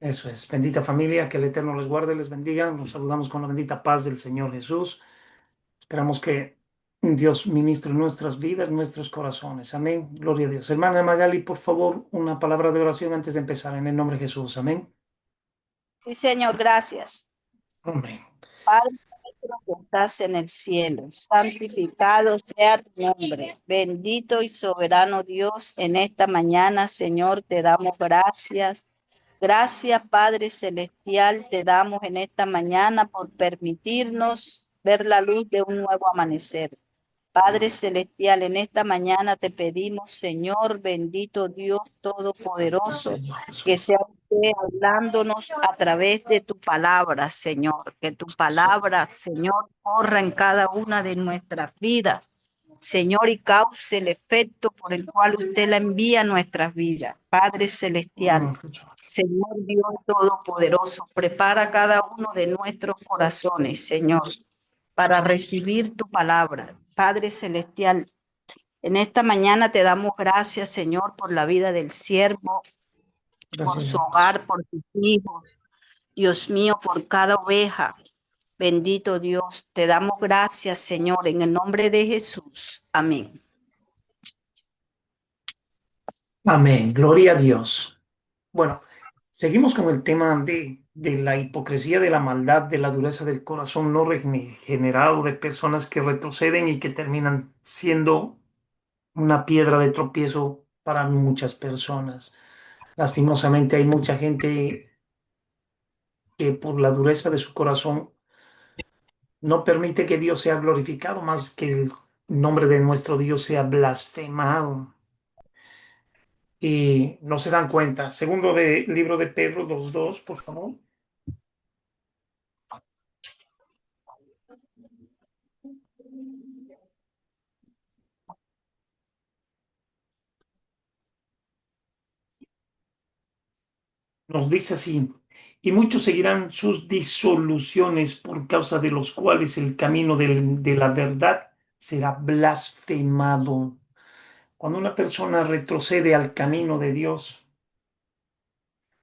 Eso es, bendita familia, que el Eterno les guarde, les bendiga. Nos saludamos con la bendita paz del Señor Jesús. Esperamos que Dios ministre nuestras vidas, nuestros corazones. Amén. Gloria a Dios. Hermana Magali, por favor, una palabra de oración antes de empezar en el nombre de Jesús. Amén. Sí, Señor, gracias. Amén. Padre nuestro que estás en el cielo, santificado sea tu nombre. Bendito y soberano Dios, en esta mañana, Señor, te damos gracias. Gracias, Padre Celestial, te damos en esta mañana por permitirnos ver la luz de un nuevo amanecer. Padre Celestial, en esta mañana te pedimos, Señor, bendito Dios Todopoderoso, Señor que Jesús. sea usted hablándonos a través de tu palabra, Señor. Que tu Señor. palabra, Señor, corra en cada una de nuestras vidas, Señor, y cause el efecto por el cual usted la envía a nuestras vidas. Padre Celestial, Jesús. Señor Dios Todopoderoso, prepara cada uno de nuestros corazones, Señor, para recibir tu palabra. Padre Celestial, en esta mañana te damos gracias, Señor, por la vida del siervo, por Gracias, su Dios. hogar, por sus hijos. Dios mío, por cada oveja. Bendito Dios, te damos gracias, Señor, en el nombre de Jesús. Amén. Amén. Gloria a Dios. Bueno, seguimos con el tema de la hipocresía, de la maldad, de la dureza del corazón no regenerado, de personas que retroceden y que terminan siendo una piedra de tropiezo para muchas personas. Lastimosamente hay mucha gente que por la dureza de su corazón no permite que Dios sea glorificado, más que el nombre de nuestro Dios sea blasfemado. Y no se dan cuenta. Segundo de libro de Pedro 2:2, por favor. Nos dice así, y muchos seguirán sus disoluciones por causa de los cuales el camino de la verdad será blasfemado. Cuando una persona retrocede al camino de Dios,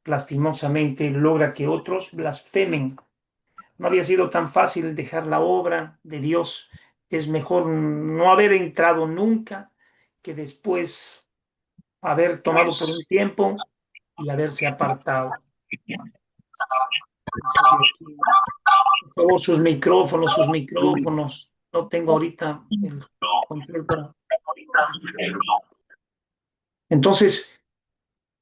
lastimosamente logra que otros blasfemen. No había sido tan fácil dejar la obra de Dios. Es mejor no haber entrado nunca que después haber tomado por un tiempo y haberse apartado. Sigue aquí. Por favor, sus micrófonos, sus micrófonos. No tengo ahorita el control para. Entonces,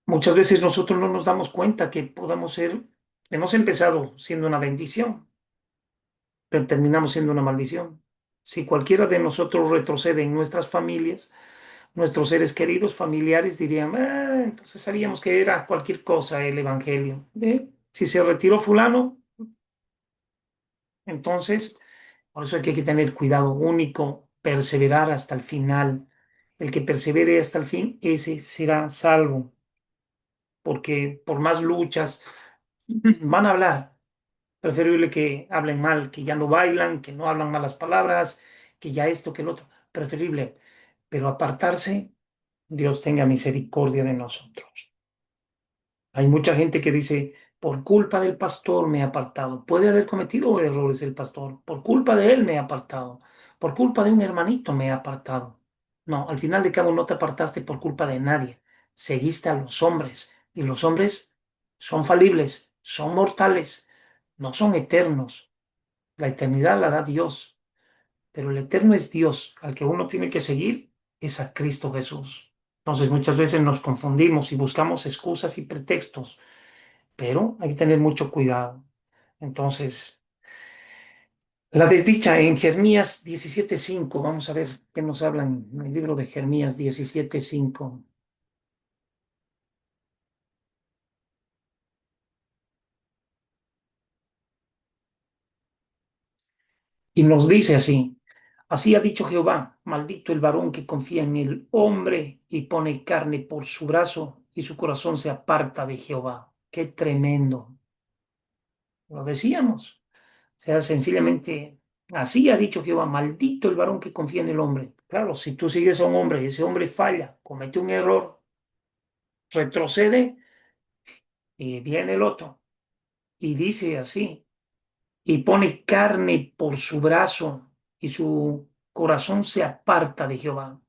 muchas veces nosotros no nos damos cuenta que podamos ser, hemos empezado siendo una bendición, pero terminamos siendo una maldición. Si cualquiera de nosotros retrocede en nuestras familias, nuestros seres queridos, familiares dirían, "Ah, entonces sabíamos que era cualquier cosa el evangelio. Si se retiró fulano, entonces, por eso hay que tener cuidado único, perseverar hasta el final. El que persevere hasta el fin, ese será salvo, porque por más luchas van a hablar. Preferible que hablen mal, que ya no bailan, que no hablan malas palabras, que ya esto, que el otro. Preferible. Pero apartarse, Dios tenga misericordia de nosotros. Hay mucha gente que dice, por culpa del pastor me he apartado. Puede haber cometido errores el pastor. Por culpa de él me he apartado. Por culpa de un hermanito me he apartado. No, al final de cabo no te apartaste por culpa de nadie. Seguiste a los hombres. Y los hombres son falibles, son mortales, no son eternos. La eternidad la da Dios. Pero el eterno es Dios. Al que uno tiene que seguir es a Cristo Jesús. Entonces muchas veces nos confundimos y buscamos excusas y pretextos, pero hay que tener mucho cuidado. Entonces, la desdicha en Jeremías 17:5, vamos a ver qué nos hablan en el libro de Jeremías 17:5. Y nos dice así, así ha dicho Jehová, maldito el varón que confía en el hombre y pone carne por su brazo y su corazón se aparta de Jehová. Qué tremendo. Lo decíamos. O sea, sencillamente, así ha dicho Jehová, maldito el varón que confía en el hombre. Claro, si tú sigues a un hombre y ese hombre falla, comete un error, retrocede, Y viene el otro y dice así, y pone carne por su brazo y su corazón se aparta de Jehová.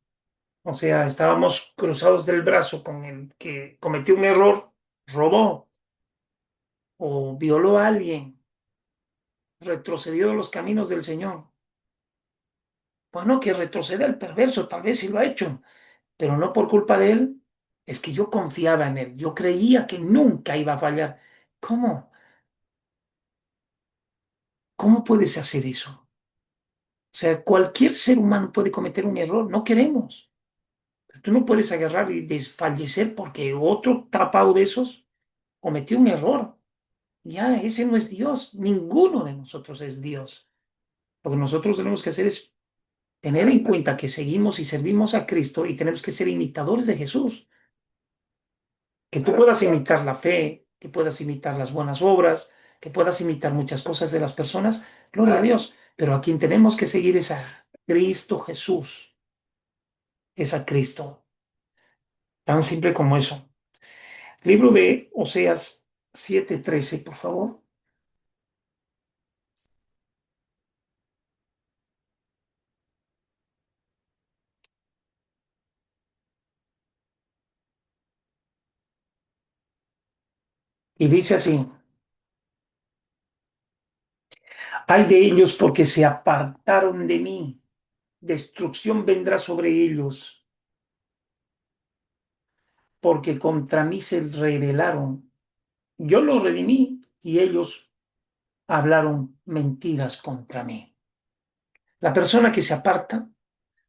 O sea, estábamos cruzados del brazo con el que cometió un error, robó o violó a alguien, retrocedió de los caminos del Señor. Bueno, que retroceda el perverso, tal vez sí lo ha hecho, pero no por culpa de él. Es que yo confiaba en él, yo creía que nunca iba a fallar. ¿Cómo? ¿Cómo puedes hacer eso? O sea, cualquier ser humano puede cometer un error, no queremos. Pero tú no puedes agarrar y desfallecer porque otro tapado de esos cometió un error. Ya, ese no es Dios. Ninguno de nosotros es Dios. Lo que nosotros tenemos que hacer es tener en cuenta que seguimos y servimos a Cristo y tenemos que ser imitadores de Jesús. Que tú puedas imitar la fe, que puedas imitar las buenas obras, que puedas imitar muchas cosas de las personas, gloria a Dios. Pero a quien tenemos que seguir es a Cristo Jesús, es a Cristo. Tan simple como eso. Libro de Oseas 7:13, por favor. Y dice así, ay de ellos porque se apartaron de mí, destrucción vendrá sobre ellos, porque contra mí se rebelaron. Yo los redimí y ellos hablaron mentiras contra mí. La persona que se aparta,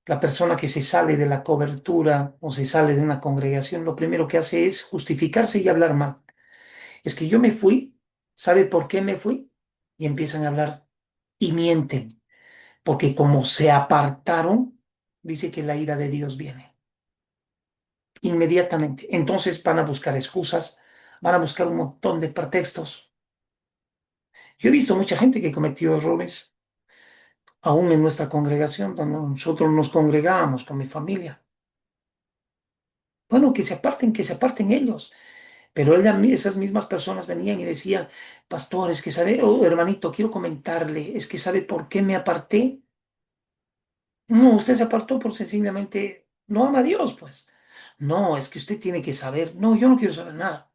la persona que se sale de la cobertura o se sale de una congregación, lo primero que hace es justificarse y hablar mal. Es que yo me fui, ¿sabe por qué me fui? Y empiezan a hablar y mienten, porque como se apartaron, dice que la ira de Dios viene inmediatamente. Entonces van a buscar excusas, van a buscar un montón de pretextos. Yo he visto mucha gente que cometió errores, aún en nuestra congregación, donde nosotros nos congregábamos con mi familia. Bueno, que se aparten ellos. Pero esas mismas personas venían y decían, pastor, es que sabe, oh, hermanito, quiero comentarle, es que sabe por qué me aparté. No, usted se apartó por sencillamente no ama a Dios, pues. No, es que usted tiene que saber. No, yo no quiero saber nada.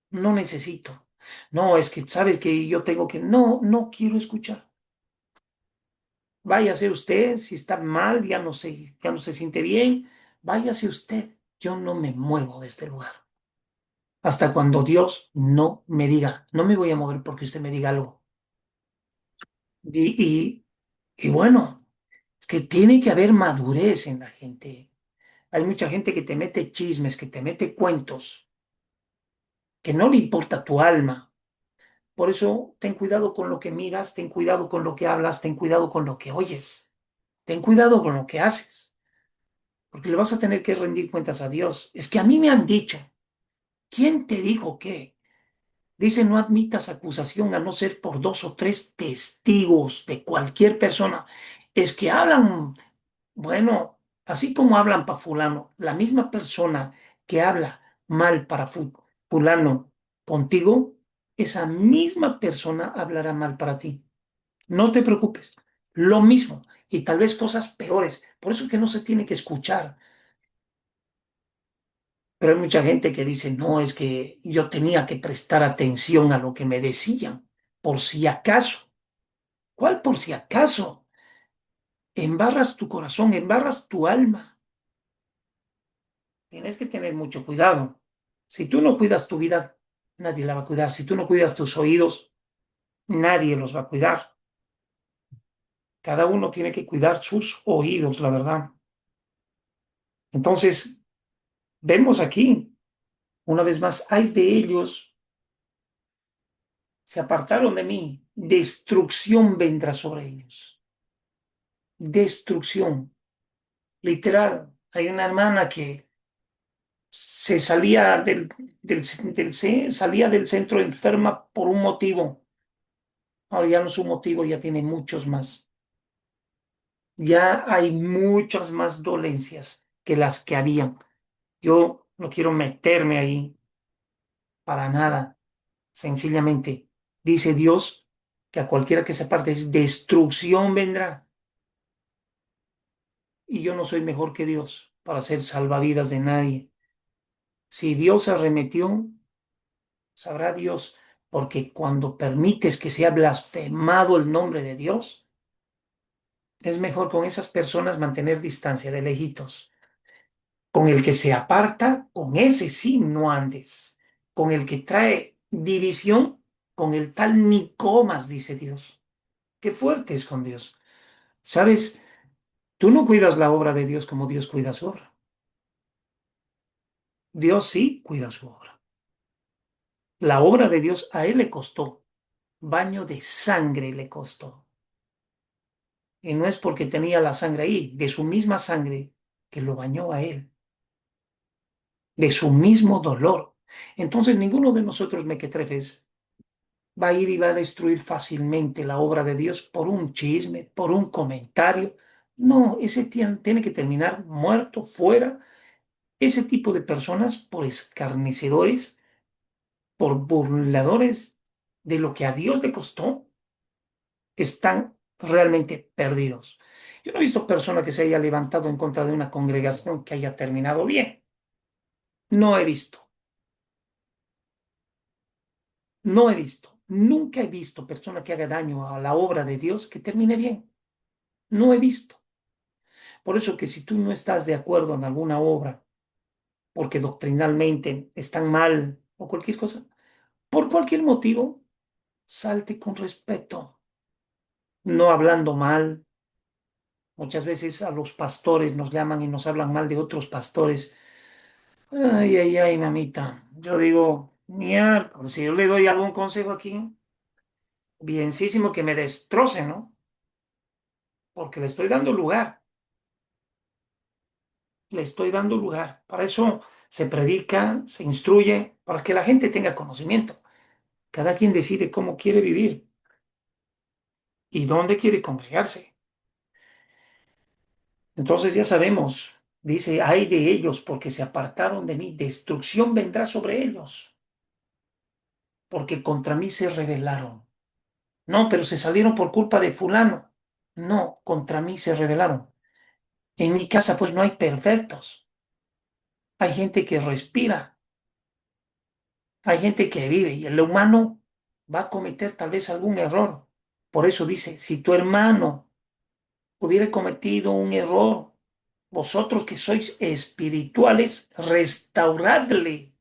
No necesito. No, es que sabes que yo tengo que. No, no quiero escuchar. Váyase usted, si está mal, ya no se siente bien, váyase usted. Yo no me muevo de este lugar. Hasta cuando Dios no me diga, no me voy a mover porque usted me diga algo. Y, y, y bueno, es que tiene que haber madurez en la gente. Hay mucha gente que te mete chismes, que te mete cuentos, que no le importa tu alma. Por eso ten cuidado con lo que miras, ten cuidado con lo que hablas, ten cuidado con lo que oyes, ten cuidado con lo que haces, porque le vas a tener que rendir cuentas a Dios. Es que a mí me han dicho, ¿quién te dijo qué? Dice, no admitas acusación a no ser por dos o tres testigos de cualquier persona. Es que hablan, bueno, así como hablan para fulano, la misma persona que habla mal para fulano contigo, esa misma persona hablará mal para ti. No te preocupes, lo mismo y tal vez cosas peores. Por eso es que no se tiene que escuchar. Pero hay mucha gente que dice, no, es que yo tenía que prestar atención a lo que me decían, por si acaso. ¿Cuál por si acaso? Embarras tu corazón, embarras tu alma. Tienes que tener mucho cuidado. Si tú no cuidas tu vida, nadie la va a cuidar. Si tú no cuidas tus oídos, nadie los va a cuidar. Cada uno tiene que cuidar sus oídos, la verdad. Entonces, vemos aquí, una vez más, hay de ellos, se apartaron de mí, destrucción vendrá sobre ellos. Destrucción. Literal, hay una hermana que se salía salía del centro enferma por un motivo. Ahora ya no es un motivo, ya tiene muchos más. Ya hay muchas más dolencias que las que habían. Yo no quiero meterme ahí, para nada. Sencillamente, dice Dios que a cualquiera que se aparte es destrucción vendrá. Y yo no soy mejor que Dios para ser salvavidas de nadie. Si Dios arremetió, sabrá Dios, porque cuando permites que sea blasfemado el nombre de Dios, es mejor con esas personas mantener distancia de lejitos. Con el que se aparta, con ese sí no andes. Con el que trae división, con el tal ni comas, dice Dios. Qué fuerte es con Dios. ¿Sabes? Tú no cuidas la obra de Dios como Dios cuida su obra. Dios sí cuida su obra. La obra de Dios a él le costó. Baño de sangre le costó. Y no es porque tenía la sangre ahí, de su misma sangre que lo bañó a él, de su mismo dolor. Entonces ninguno de nosotros mequetrefes va a ir y va a destruir fácilmente la obra de Dios por un chisme, por un comentario. No, ese tiene que terminar muerto, fuera. Ese tipo de personas, por escarnecedores, por burladores de lo que a Dios le costó, están realmente perdidos. Yo no he visto persona que se haya levantado en contra de una congregación que haya terminado bien. No he visto, no he visto, nunca he visto persona que haga daño a la obra de Dios que termine bien. No he visto. Por eso que si tú no estás de acuerdo en alguna obra, porque doctrinalmente están mal o cualquier cosa, por cualquier motivo, salte con respeto, no hablando mal. Muchas veces a los pastores nos llaman y nos hablan mal de otros pastores. Ay, ay, ay, mamita. Yo digo, miércoles, si yo le doy algún consejo aquí, bienísimo que me destroce, ¿no? Porque le estoy dando lugar, le estoy dando lugar. Para eso se predica, se instruye, para que la gente tenga conocimiento. Cada quien decide cómo quiere vivir y dónde quiere congregarse. Entonces ya sabemos, dice, ay de ellos porque se apartaron de mí, destrucción vendrá sobre ellos, porque contra mí se rebelaron. No, pero se salieron por culpa de fulano. No, contra mí se rebelaron. En mi casa pues no hay perfectos. Hay gente que respira, hay gente que vive y el humano va a cometer tal vez algún error. Por eso dice, si tu hermano hubiera cometido un error, vosotros que sois espirituales, restauradle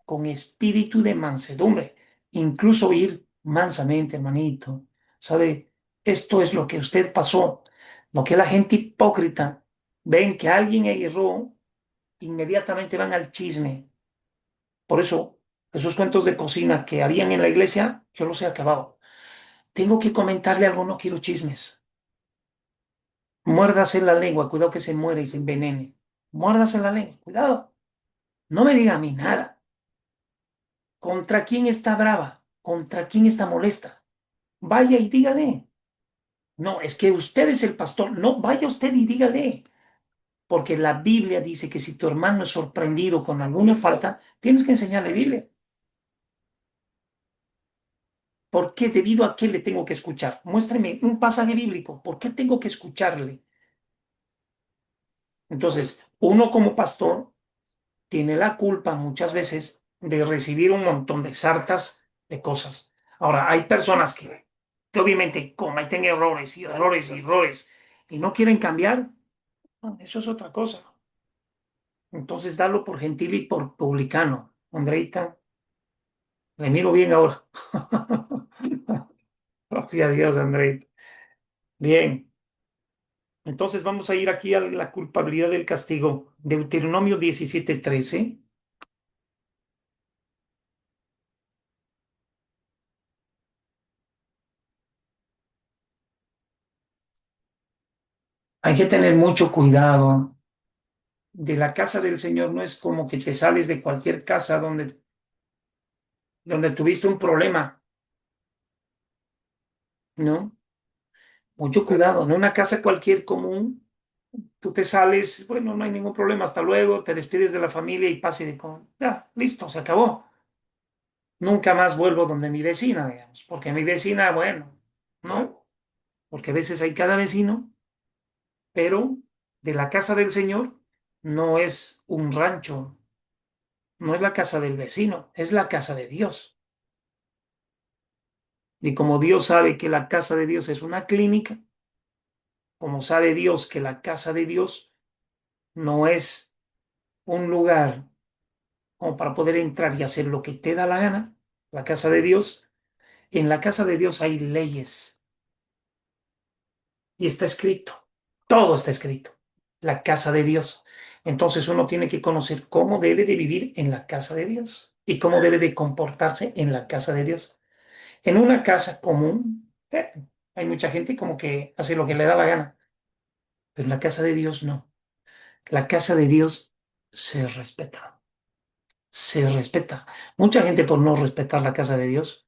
con espíritu de mansedumbre, incluso ir mansamente, hermanito. ¿Sabe? Esto es lo que usted pasó, lo que la gente hipócrita ven que alguien erró, inmediatamente van al chisme. Por eso, esos cuentos de cocina que habían en la iglesia, yo los he acabado. Tengo que comentarle algo, no quiero chismes. Muérdase la lengua, cuidado que se muere y se envenene. Muérdase la lengua, cuidado. No me diga a mí nada. ¿Contra quién está brava? ¿Contra quién está molesta? Vaya y dígale. No, es que usted es el pastor. No, vaya usted y dígale. Porque la Biblia dice que si tu hermano es sorprendido con alguna falta, tienes que enseñarle Biblia. ¿Por qué? ¿Debido a qué le tengo que escuchar? Muéstrame un pasaje bíblico. ¿Por qué tengo que escucharle? Entonces, uno como pastor tiene la culpa muchas veces de recibir un montón de sartas de cosas. Ahora, hay personas que obviamente cometen errores y errores y errores y no quieren cambiar. No, eso es otra cosa. Entonces, dalo por gentil y por publicano. Andreita, le miro bien ahora. Gloria a Dios, Andreita. Bien, entonces vamos a ir aquí a la culpabilidad del castigo. Deuteronomio 17:13. Hay que tener mucho cuidado. De la casa del Señor no es como que te sales de cualquier casa donde tuviste un problema, ¿no? Mucho cuidado, no una casa cualquier común. Tú te sales, bueno, no hay ningún problema, hasta luego, te despides de la familia y pase de con, ya, listo, se acabó. Nunca más vuelvo donde mi vecina, digamos, porque mi vecina, bueno, no, porque a veces hay cada vecino, pero de la casa del Señor no es un rancho, no es la casa del vecino, es la casa de Dios. Y como Dios sabe que la casa de Dios es una clínica, como sabe Dios que la casa de Dios no es un lugar como para poder entrar y hacer lo que te da la gana, la casa de Dios, en la casa de Dios hay leyes y está escrito, todo está escrito, la casa de Dios. Entonces uno tiene que conocer cómo debe de vivir en la casa de Dios y cómo debe de comportarse en la casa de Dios. En una casa común, hay mucha gente como que hace lo que le da la gana, pero en la casa de Dios no. La casa de Dios se respeta, se respeta. Mucha gente por no respetar la casa de Dios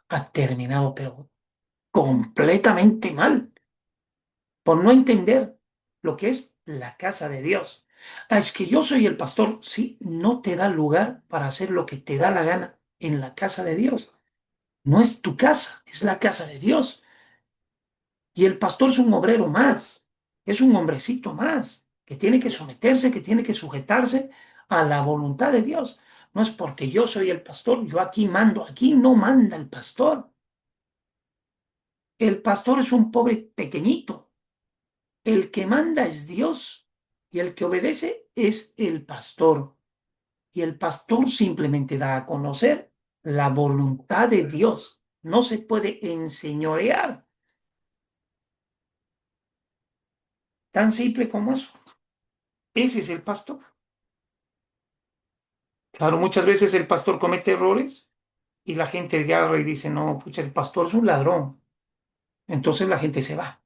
ha terminado, pero completamente mal, por no entender lo que es la casa de Dios. Ah, es que yo soy el pastor, sí, no te da lugar para hacer lo que te da la gana en la casa de Dios. No es tu casa, es la casa de Dios. Y el pastor es un obrero más, es un hombrecito más, que tiene que someterse, que tiene que sujetarse a la voluntad de Dios. No es porque yo soy el pastor, yo aquí mando, aquí no manda el pastor. El pastor es un pobre pequeñito. El que manda es Dios y el que obedece es el pastor. Y el pastor simplemente da a conocer la voluntad de Dios. No se puede enseñorear. Tan simple como eso. Ese es el pastor. Claro, muchas veces el pastor comete errores y la gente agarra y dice, no, pucha, el pastor es un ladrón. Entonces la gente se va.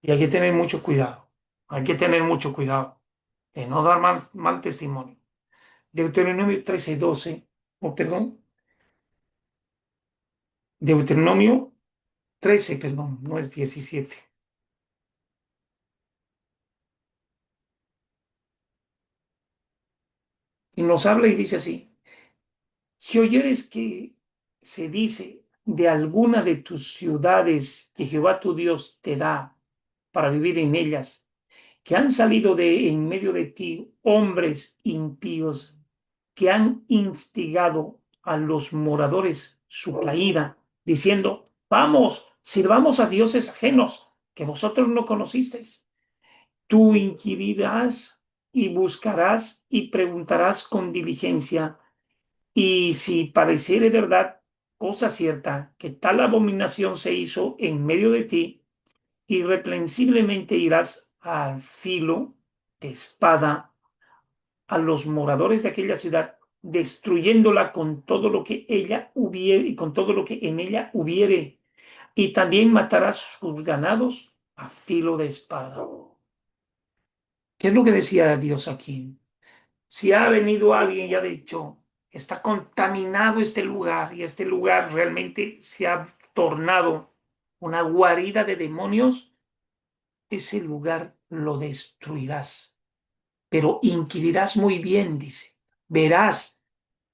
Y hay que tener mucho cuidado. Hay que tener mucho cuidado de no dar mal testimonio. Deuteronomio 13:12, o perdón, Deuteronomio 13, perdón, no es 17. Y nos habla y dice así, si oyeres que se dice de alguna de tus ciudades que Jehová tu Dios te da para vivir en ellas, que han salido de en medio de ti hombres impíos que han instigado a los moradores su caída, diciendo, vamos, sirvamos a dioses ajenos que vosotros no conocisteis. Tú inquirirás y buscarás y preguntarás con diligencia, y si pareciere verdad, cosa cierta, que tal abominación se hizo en medio de ti, irreprensiblemente irás al filo de espada a los moradores de aquella ciudad, destruyéndola con todo lo que ella hubiere y con todo lo que en ella hubiere, y también matarás sus ganados a filo de espada. ¿Qué es lo que decía Dios aquí? Si ha venido alguien y ha dicho, está contaminado este lugar y este lugar realmente se ha tornado una guarida de demonios, ese lugar lo destruirás. Pero inquirirás muy bien, dice, verás,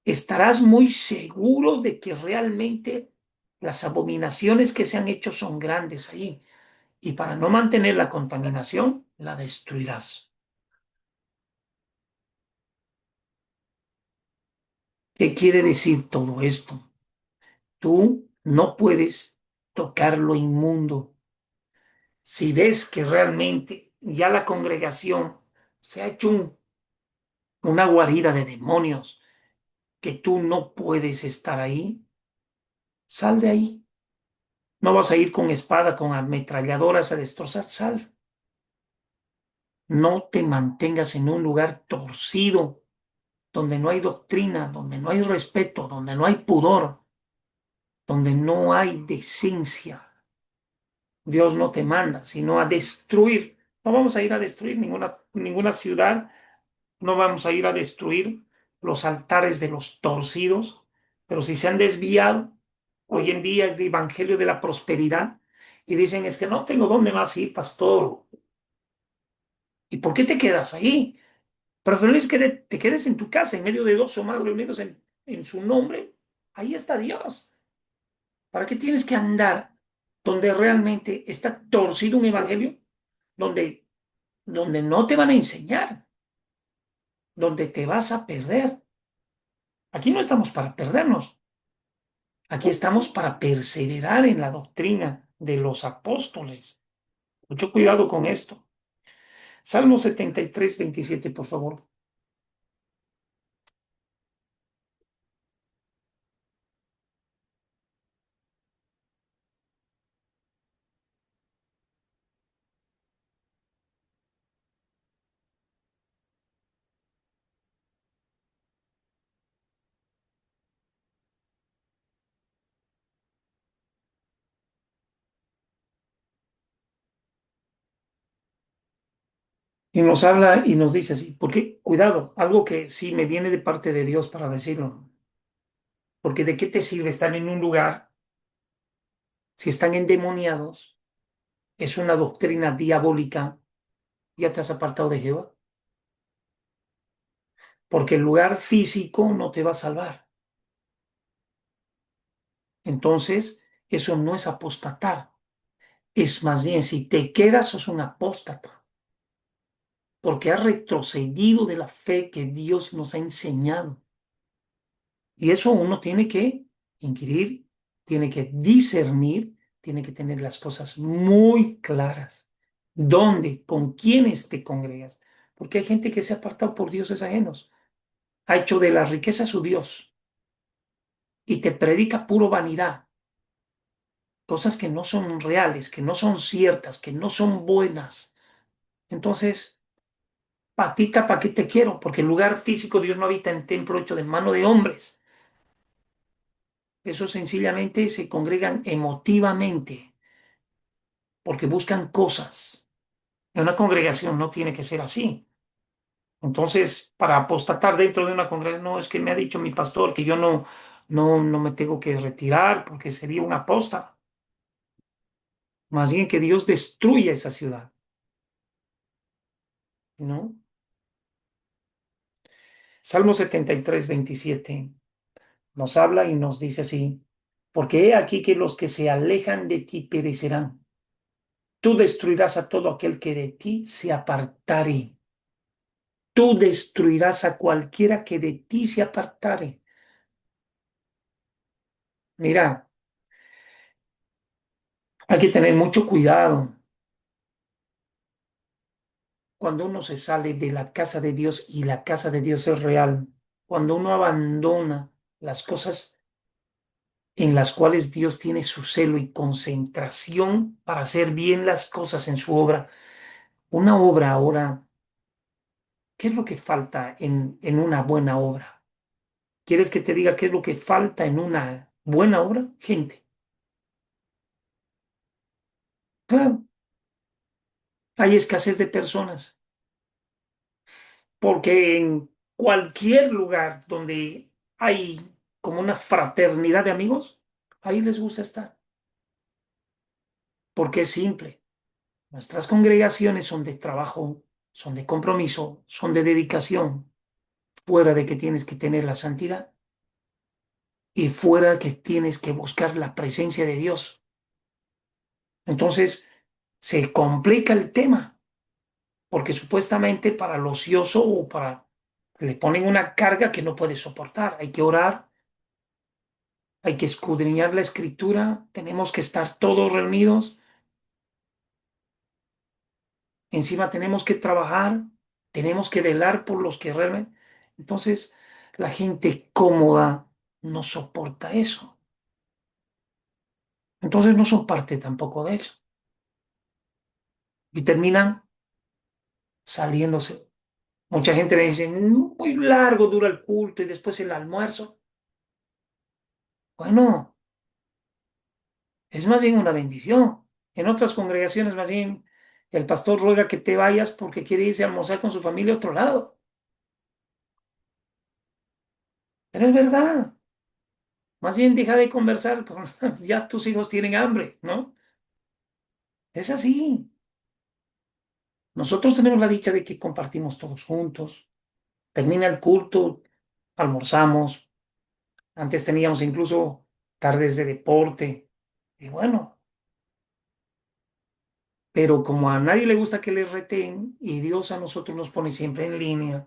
estarás muy seguro de que realmente las abominaciones que se han hecho son grandes ahí. Y para no mantener la contaminación, la destruirás. ¿Qué quiere decir todo esto? Tú no puedes tocar lo inmundo. Si ves que realmente ya la congregación se ha hecho una guarida de demonios, que tú no puedes estar ahí, sal de ahí. No vas a ir con espada, con ametralladoras a destrozar, sal. No te mantengas en un lugar torcido, donde no hay doctrina, donde no hay respeto, donde no hay pudor, donde no hay decencia. Dios no te manda, sino a destruir. No vamos a ir a destruir ninguna ciudad, no vamos a ir a destruir los altares de los torcidos, pero si se han desviado, hoy en día el evangelio de la prosperidad, y dicen, es que no tengo dónde más ir, pastor. ¿Y por qué te quedas ahí? Preferible es que te quedes en tu casa en medio de dos o más reunidos en su nombre. Ahí está Dios. ¿Para qué tienes que andar donde realmente está torcido un evangelio? Donde, donde no te van a enseñar, donde te vas a perder. Aquí no estamos para perdernos. Aquí estamos para perseverar en la doctrina de los apóstoles. Mucho cuidado con esto. Salmo 73, 27, por favor. Y nos habla y nos dice así, porque, cuidado, algo que sí me viene de parte de Dios para decirlo, porque ¿de qué te sirve estar en un lugar si están endemoniados? Es una doctrina diabólica, ya te has apartado de Jehová, porque el lugar físico no te va a salvar. Entonces, eso no es apostatar, es más bien, si te quedas, sos un apóstata, porque has retrocedido de la fe que Dios nos ha enseñado. Y eso uno tiene que inquirir, tiene que discernir, tiene que tener las cosas muy claras. ¿Dónde? ¿Con quiénes te congregas? Porque hay gente que se ha apartado por dioses ajenos, ha hecho de la riqueza su Dios y te predica puro vanidad, cosas que no son reales, que no son ciertas, que no son buenas. Entonces, patita, ¿para qué te quiero? Porque el lugar físico Dios no habita en templo hecho de mano de hombres. Eso sencillamente se congregan emotivamente porque buscan cosas. En una congregación no tiene que ser así. Entonces, para apostatar dentro de una congregación, no es que me ha dicho mi pastor que yo no me tengo que retirar porque sería un apóstata. Más bien que Dios destruya esa ciudad, ¿no? Salmo 73, 27 nos habla y nos dice así, porque he aquí que los que se alejan de ti perecerán. Tú destruirás a todo aquel que de ti se apartare. Tú destruirás a cualquiera que de ti se apartare. Mira, hay que tener mucho cuidado cuando uno se sale de la casa de Dios y la casa de Dios es real. Cuando uno abandona las cosas en las cuales Dios tiene su celo y concentración para hacer bien las cosas en su obra. Una obra ahora, ¿qué es lo que falta en una buena obra? ¿Quieres que te diga qué es lo que falta en una buena obra? Gente. Claro, hay escasez de personas. Porque en cualquier lugar donde hay como una fraternidad de amigos, ahí les gusta estar, porque es simple. Nuestras congregaciones son de trabajo, son de compromiso, son de dedicación, fuera de que tienes que tener la santidad y fuera de que tienes que buscar la presencia de Dios. Entonces, se complica el tema, porque supuestamente para el ocioso o para le ponen una carga que no puede soportar. Hay que orar, hay que escudriñar la escritura, tenemos que estar todos reunidos, encima tenemos que trabajar, tenemos que velar por los que realmente... Entonces, la gente cómoda no soporta eso. Entonces no son parte tampoco de eso. Y terminan saliéndose. Mucha gente me dice, muy largo dura el culto y después el almuerzo. Bueno, es más bien una bendición. En otras congregaciones, más bien, el pastor ruega que te vayas porque quiere irse a almorzar con su familia a otro lado. Pero es verdad. Más bien deja de conversar con... Ya tus hijos tienen hambre, ¿no? Es así. Nosotros tenemos la dicha de que compartimos todos juntos. Termina el culto, almorzamos. Antes teníamos incluso tardes de deporte. Y bueno, pero como a nadie le gusta que le reten y Dios a nosotros nos pone siempre en línea,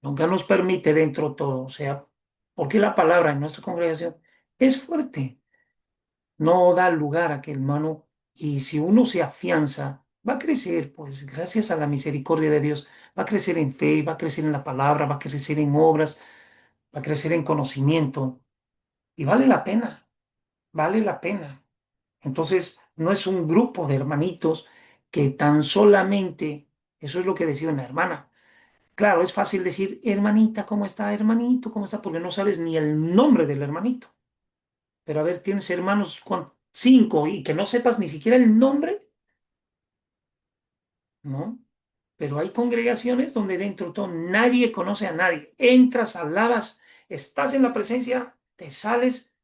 nunca nos permite dentro todo. O sea, porque la palabra en nuestra congregación es fuerte, no da lugar a que el hermano, y si uno se afianza, va a crecer, pues gracias a la misericordia de Dios, va a crecer en fe, va a crecer en la palabra, va a crecer en obras, va a crecer en conocimiento, y vale la pena, vale la pena. Entonces, no es un grupo de hermanitos que tan solamente, eso es lo que decía una hermana. Claro, es fácil decir, hermanita, ¿cómo está? Hermanito, ¿cómo está? Porque no sabes ni el nombre del hermanito. Pero a ver, tienes hermanos, cinco, y que no sepas ni siquiera el nombre, ¿no? Pero hay congregaciones donde dentro de todo nadie conoce a nadie. Entras, alabas, estás en la presencia, te sales,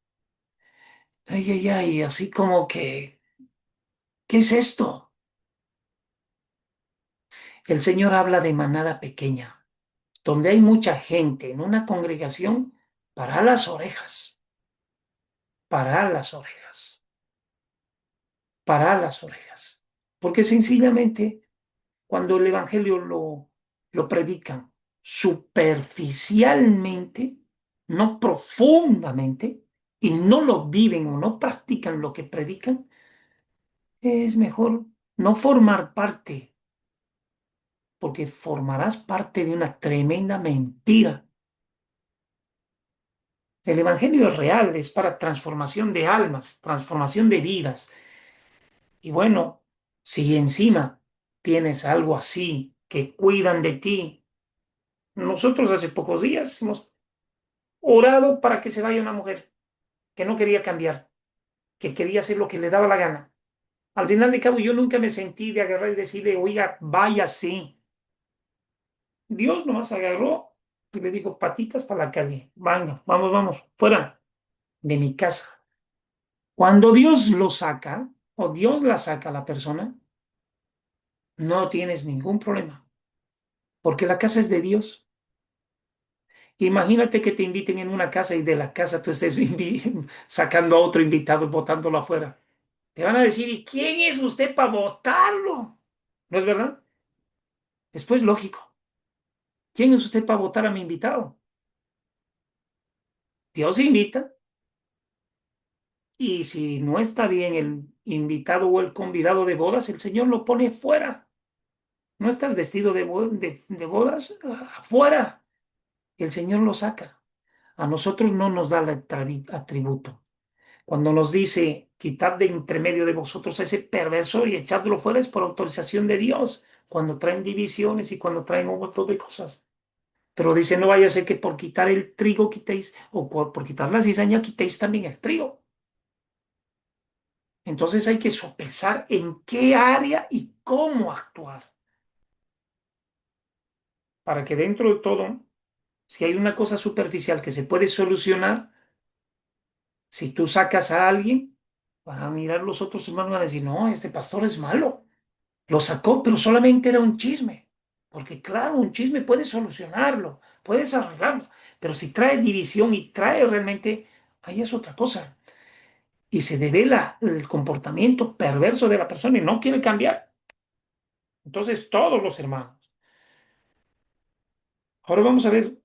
ay, ay, ay, así como que, ¿qué es esto? El Señor habla de manada pequeña, donde hay mucha gente en una congregación, para las orejas, para las orejas, para las orejas. Porque sencillamente cuando el Evangelio lo predican superficialmente, no profundamente, y no lo viven o no practican lo que predican, es mejor no formar parte, porque formarás parte de una tremenda mentira. El Evangelio es real, es para transformación de almas, transformación de vidas. Y bueno, si encima tienes algo así que cuidan de ti, nosotros hace pocos días hemos orado para que se vaya una mujer que no quería cambiar, que quería hacer lo que le daba la gana. Al final de cabo, yo nunca me sentí de agarrar y decirle, oiga, vaya sí. Dios nomás agarró y le dijo, patitas para la calle, venga, vamos, vamos, fuera de mi casa. Cuando Dios lo saca o Dios la saca a la persona, no tienes ningún problema, porque la casa es de Dios. Imagínate que te inviten en una casa y de la casa tú estés sacando a otro invitado y botándolo afuera. Te van a decir, ¿y quién es usted para votarlo? ¿No es verdad? Después, lógico. ¿Quién es usted para votar a mi invitado? Dios invita y si no está bien el invitado o el convidado de bodas, el Señor lo pone fuera. ¿No estás vestido de bodas? Afuera. El Señor lo saca. A nosotros no nos da el atributo. Cuando nos dice, quitad de entre medio de vosotros a ese perverso y echadlo fuera, es por autorización de Dios, cuando traen divisiones y cuando traen un montón de cosas. Pero dice, no vaya a ser que por quitar el trigo quitéis, o por quitar la cizaña quitéis también el trigo. Entonces hay que sopesar en qué área y cómo actuar, para que dentro de todo, si hay una cosa superficial que se puede solucionar, si tú sacas a alguien, van a mirar los otros hermanos y van a decir, no, este pastor es malo. Lo sacó, pero solamente era un chisme. Porque claro, un chisme puedes solucionarlo, puedes arreglarlo, pero si trae división y trae realmente, ahí es otra cosa. Y se devela el comportamiento perverso de la persona y no quiere cambiar. Entonces, todos los hermanos. Ahora vamos a ver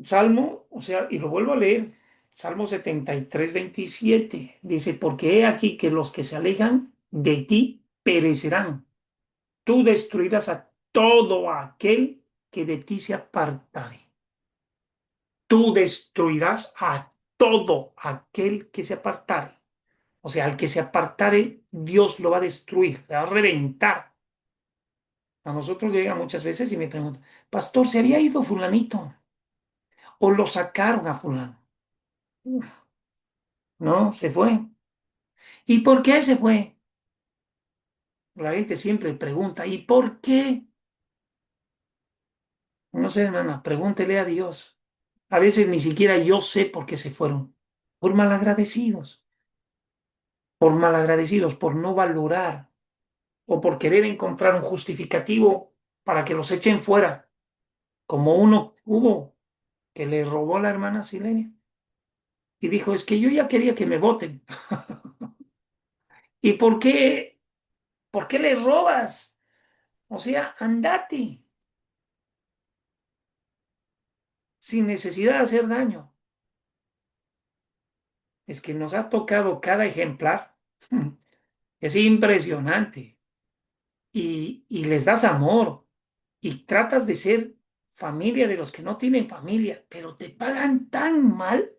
Salmo, o sea, y lo vuelvo a leer. Salmo 73, 27. Dice, porque he aquí que los que se alejan de ti perecerán. Tú destruirás a todo aquel que de ti se apartare. Tú destruirás a todo aquel que se apartare. O sea, al que se apartare, Dios lo va a destruir, le va a reventar. A nosotros llega muchas veces y me preguntan, pastor, ¿se había ido fulanito? ¿O lo sacaron a fulano? No, se fue. ¿Y por qué se fue? La gente siempre pregunta, ¿y por qué? No sé, hermana, pregúntele a Dios. A veces ni siquiera yo sé por qué se fueron. Por malagradecidos, por no valorar o por querer encontrar un justificativo para que los echen fuera. como uno hubo que le robó a la hermana Silenia y dijo, es que yo ya quería que me voten. ¿Y por qué le robas? O sea, andate sin necesidad de hacer daño. Es que nos ha tocado cada ejemplar. Es impresionante. Y les das amor y tratas de ser familia de los que no tienen familia, pero te pagan tan mal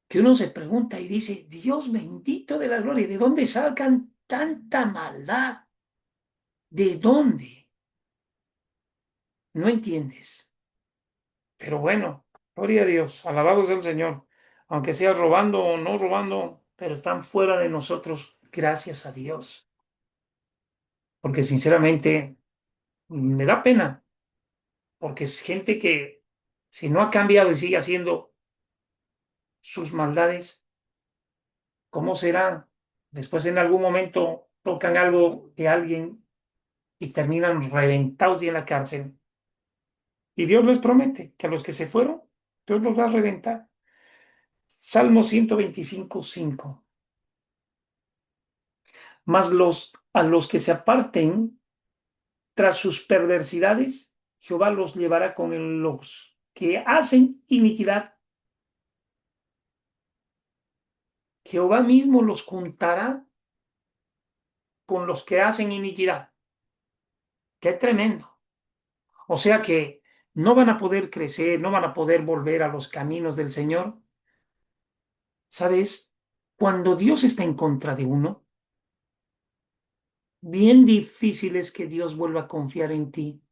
que uno se pregunta y dice, Dios bendito de la gloria, ¿de dónde salgan tanta maldad? ¿De dónde? No entiendes. Pero bueno, gloria a Dios, alabado sea el Señor. Aunque sea robando o no robando, pero están fuera de nosotros, gracias a Dios. Porque sinceramente me da pena, porque es gente que si no ha cambiado y sigue haciendo sus maldades, ¿cómo será? Después en algún momento tocan algo de alguien y terminan reventados y en la cárcel. Y Dios les promete que a los que se fueron, Dios los va a reventar. Salmo 125:5. Mas a los que se aparten tras sus perversidades, Jehová los llevará con los que hacen iniquidad. Jehová mismo los juntará con los que hacen iniquidad. Qué tremendo. O sea que no van a poder crecer, no van a poder volver a los caminos del Señor. ¿Sabes? Cuando Dios está en contra de uno, bien difícil es que Dios vuelva a confiar en ti.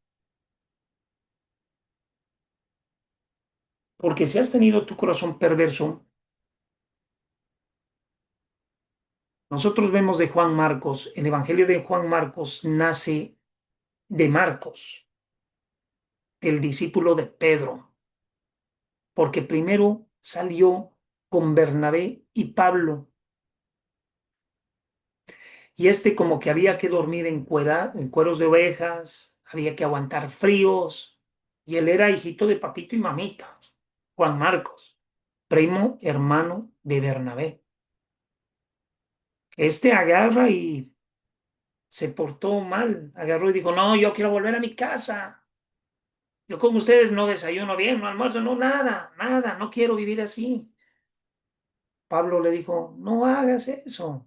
Porque si has tenido tu corazón perverso, nosotros vemos de Juan Marcos, el Evangelio de Juan Marcos nace de Marcos, el discípulo de Pedro, porque primero salió con Bernabé y Pablo. Y este como que había que dormir en cueros de ovejas, había que aguantar fríos. Y él era hijito de papito y mamita, Juan Marcos, primo hermano de Bernabé. Este agarra y se portó mal, agarró y dijo, no, yo quiero volver a mi casa. Yo con ustedes no desayuno bien, no almuerzo, no, nada, nada, no quiero vivir así. Pablo le dijo, no hagas eso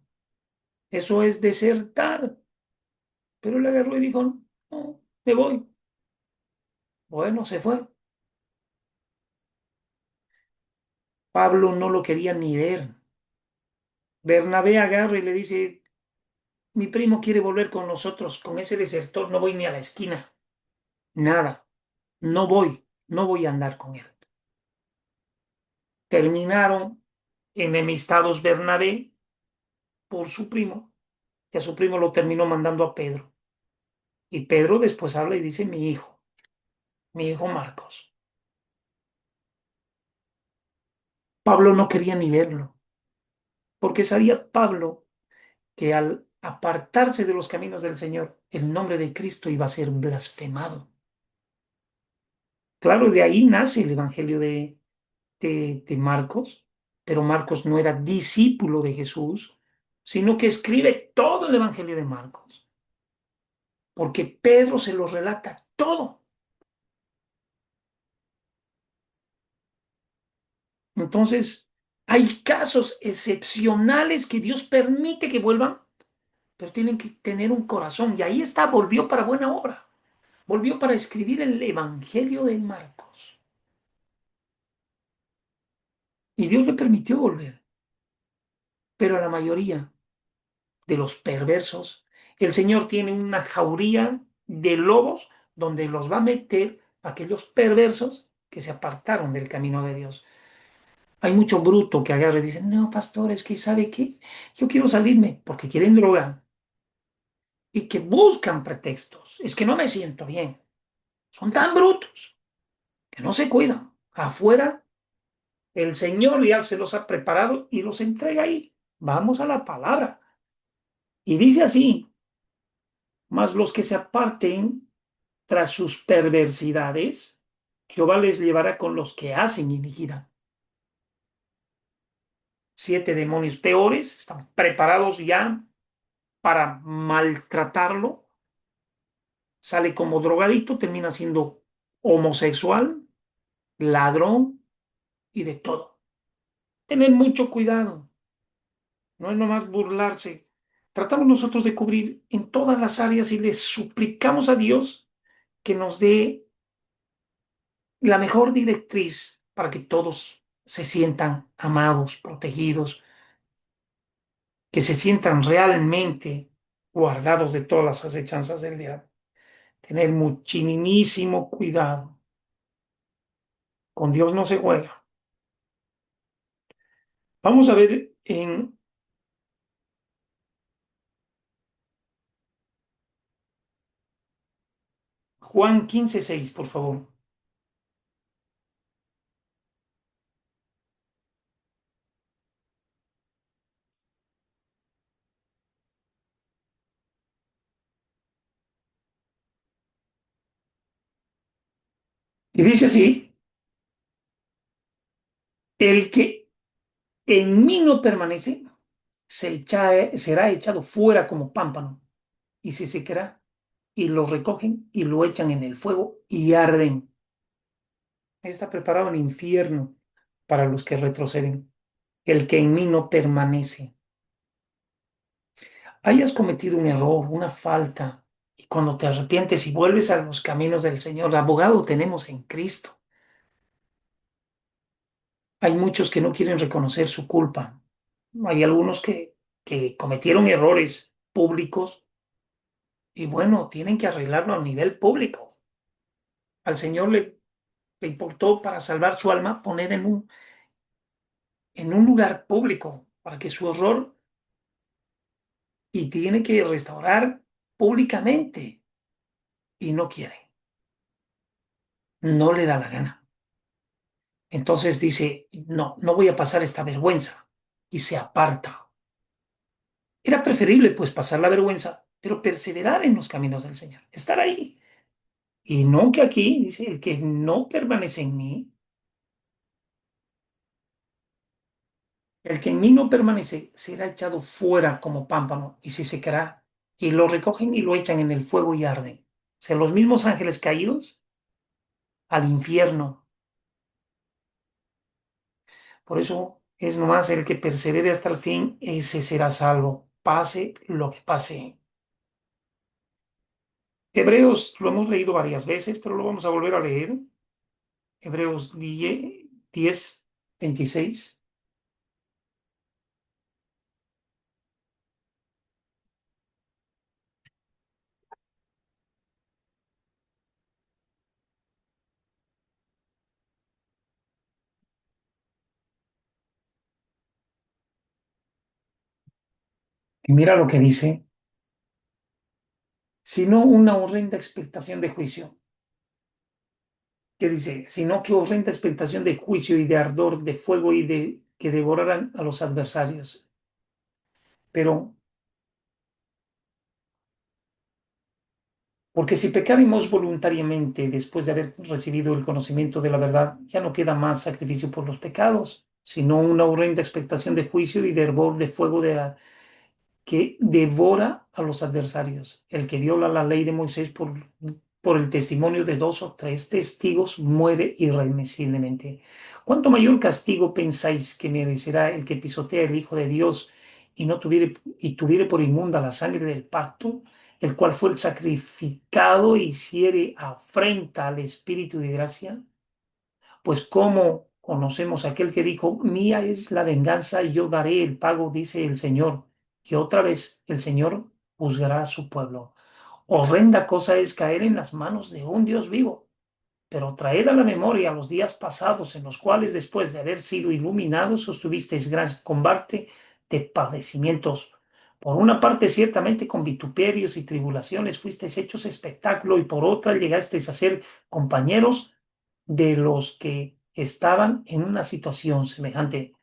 es desertar. Pero él agarró y dijo, no, me voy. Bueno, se fue. Pablo no lo quería ni ver. Bernabé agarra y le dice, mi primo quiere volver con nosotros, con ese desertor no voy ni a la esquina. Nada, no voy a andar con él. Terminaron enemistados Bernabé por su primo, que a su primo lo terminó mandando a Pedro. Y Pedro después habla y dice, mi hijo Marcos. Pablo no quería ni verlo, porque sabía Pablo que al apartarse de los caminos del Señor, el nombre de Cristo iba a ser blasfemado. Claro, de ahí nace el Evangelio de Marcos, pero Marcos no era discípulo de Jesús, sino que escribe todo el Evangelio de Marcos, porque Pedro se lo relata todo. Entonces, hay casos excepcionales que Dios permite que vuelvan, pero tienen que tener un corazón. Y ahí está, volvió para buena obra, volvió para escribir el Evangelio de Marcos. Y Dios le permitió volver, pero a la mayoría de los perversos, el Señor tiene una jauría de lobos donde los va a meter aquellos perversos que se apartaron del camino de Dios. Hay mucho bruto que agarra y dice, no, pastor, es que ¿sabe qué? Yo quiero salirme porque quieren droga y que buscan pretextos. Es que no me siento bien. Son tan brutos que no se cuidan. Afuera, el Señor ya se los ha preparado y los entrega ahí. Vamos a la palabra. Y dice así, mas los que se aparten tras sus perversidades, Jehová les llevará con los que hacen iniquidad. 7 demonios peores están preparados ya para maltratarlo. Sale como drogadito, termina siendo homosexual, ladrón y de todo. Tener mucho cuidado, no es nomás burlarse. Tratamos nosotros de cubrir en todas las áreas y le suplicamos a Dios que nos dé la mejor directriz para que todos se sientan amados, protegidos, que se sientan realmente guardados de todas las acechanzas del diablo. Tener muchísimo cuidado. Con Dios no se juega. Vamos a ver en Juan 15:6, por favor. Y dice así, el que en mí no permanece, será echado fuera como pámpano y se secará y lo recogen y lo echan en el fuego y arden. Está preparado el infierno para los que retroceden. El que en mí no permanece. Hayas cometido un error, una falta, y cuando te arrepientes y vuelves a los caminos del Señor, abogado tenemos en Cristo. Hay muchos que no quieren reconocer su culpa. Hay algunos que cometieron errores públicos y bueno, tienen que arreglarlo a nivel público. Al Señor le importó para salvar su alma poner en un lugar público para que su error y tiene que restaurar públicamente y no quiere, no le da la gana. Entonces dice, no, no voy a pasar esta vergüenza y se aparta. Era preferible pues pasar la vergüenza, pero perseverar en los caminos del Señor, estar ahí. Y no que aquí dice, el que no permanece en mí, el que en mí no permanece será echado fuera como pámpano y se secará. Y lo recogen y lo echan en el fuego y arden. O sea, los mismos ángeles caídos al infierno. Por eso es nomás el que persevere hasta el fin, ese será salvo, pase lo que pase. Hebreos lo hemos leído varias veces, pero lo vamos a volver a leer. Hebreos 10:26. Y mira lo que dice, sino una horrenda expectación de juicio. ¿Qué dice? Sino que horrenda expectación de juicio y de ardor de fuego y de que devorarán a los adversarios. Pero, porque si pecaremos voluntariamente después de haber recibido el conocimiento de la verdad, ya no queda más sacrificio por los pecados, sino una horrenda expectación de juicio y de hervor de fuego que devora a los adversarios. El que viola la ley de Moisés por el testimonio de 2 o 3 testigos muere irremisiblemente. ¿Cuánto mayor castigo pensáis que merecerá el que pisotea el Hijo de Dios y no tuviere por inmunda la sangre del pacto, el cual fue el sacrificado y hiciere afrenta al Espíritu de gracia? Pues cómo conocemos a aquel que dijo, mía es la venganza y yo daré el pago, dice el Señor. Y otra vez el Señor juzgará a su pueblo. Horrenda cosa es caer en las manos de un Dios vivo, pero traed a la memoria los días pasados en los cuales después de haber sido iluminados sostuvisteis gran combate de padecimientos. Por una parte, ciertamente con vituperios y tribulaciones fuisteis hechos espectáculo y por otra llegasteis a ser compañeros de los que estaban en una situación semejante,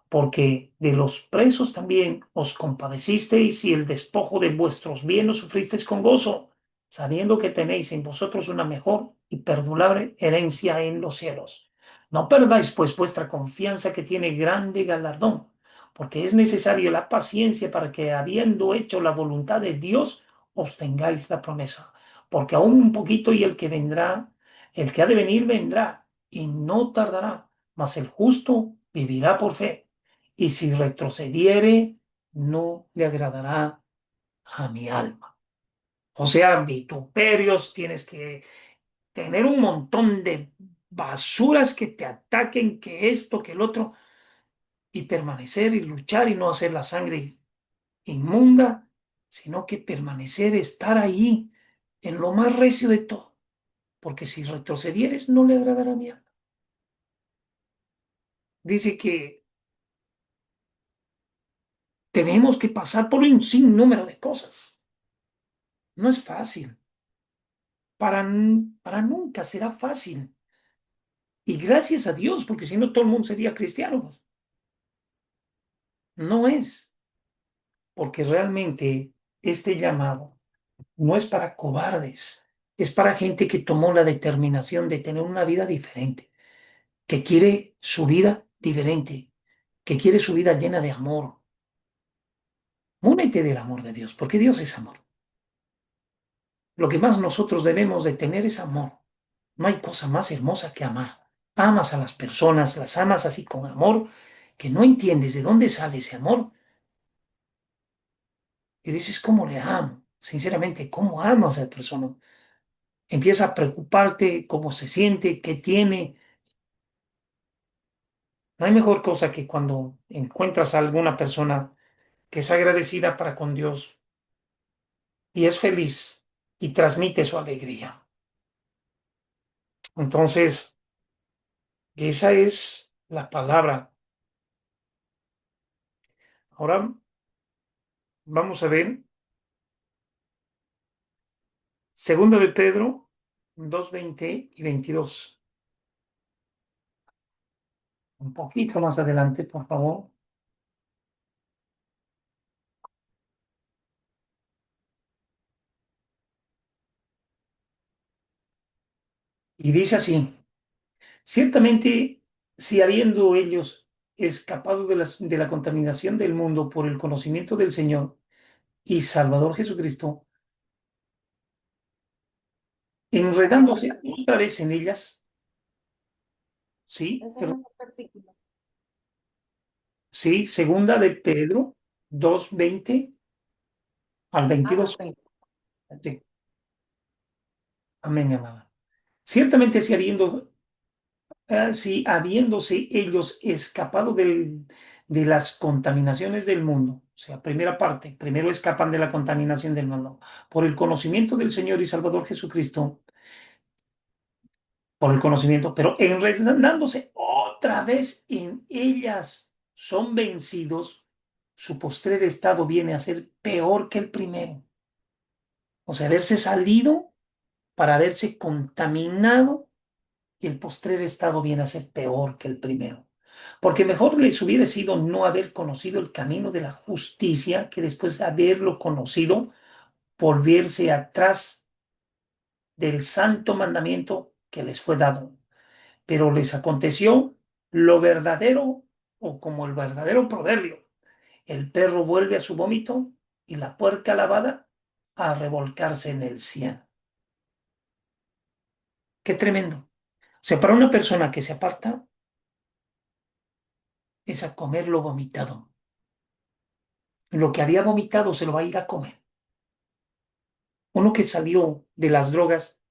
porque de los presos también os compadecisteis y el despojo de vuestros bienes sufristeis con gozo. sabiendo que tenéis en vosotros una mejor y perdurable herencia en los cielos. No perdáis pues vuestra confianza que tiene grande galardón, porque es necesario la paciencia para que, habiendo hecho la voluntad de Dios, obtengáis la promesa. Porque aún un poquito y el que vendrá, el que ha de venir vendrá y no tardará, mas el justo vivirá por fe. Y si retrocediere, no le agradará a mi alma. O sea, vituperios, tienes que tener un montón de basuras que te ataquen, que esto, que el otro, y permanecer y luchar y no hacer la sangre inmunda, sino que permanecer, estar ahí en lo más recio de todo, porque si retrocedieres no le agradará a mi alma. Dice que tenemos que pasar por un sinnúmero de cosas. No es fácil, para nunca será fácil. Y gracias a Dios, porque si no todo el mundo sería cristiano, pues. No es, porque realmente este llamado no es para cobardes, es para gente que tomó la determinación de tener una vida diferente, que quiere su vida diferente, que quiere su vida llena de amor. Únete del amor de Dios, porque Dios es amor. Lo que más nosotros debemos de tener es amor. No hay cosa más hermosa que amar. Amas a las personas, las amas así con amor, que no entiendes de dónde sale ese amor. Y dices, ¿cómo le amo? Sinceramente, ¿cómo amo a esa persona? Empieza a preocuparte cómo se siente, qué tiene. No hay mejor cosa que cuando encuentras a alguna persona que es agradecida para con Dios y es feliz y transmite su alegría. Entonces, esa es la palabra. Ahora vamos a ver segunda de Pedro 2:20 y 22. Un poquito más adelante, por favor. Y dice así. Ciertamente, si habiendo ellos escapado de la contaminación del mundo por el conocimiento del Señor y Salvador Jesucristo, enredándose otra vez en ellas, ¿sí? Sí, segunda de Pedro 2:20 al 22. Sí, amén, amada. Ciertamente, si habiéndose ellos escapado de las contaminaciones del mundo, o sea, primera parte, primero escapan de la contaminación del mundo, por el conocimiento del Señor y Salvador Jesucristo, por el conocimiento, pero enredándose otra vez en ellas, son vencidos, su postrer estado viene a ser peor que el primero. O sea, haberse salido para haberse contaminado y el postrer estado viene a ser peor que el primero. Porque mejor les hubiera sido no haber conocido el camino de la justicia que después de haberlo conocido, volverse atrás del santo mandamiento que les fue dado. Pero les aconteció lo verdadero o como el verdadero proverbio. El perro vuelve a su vómito y la puerca lavada a revolcarse en el cieno. Qué tremendo. O sea, para una persona que se aparta es a comer lo vomitado. Lo que había vomitado se lo va a ir a comer. Uno que salió de las drogas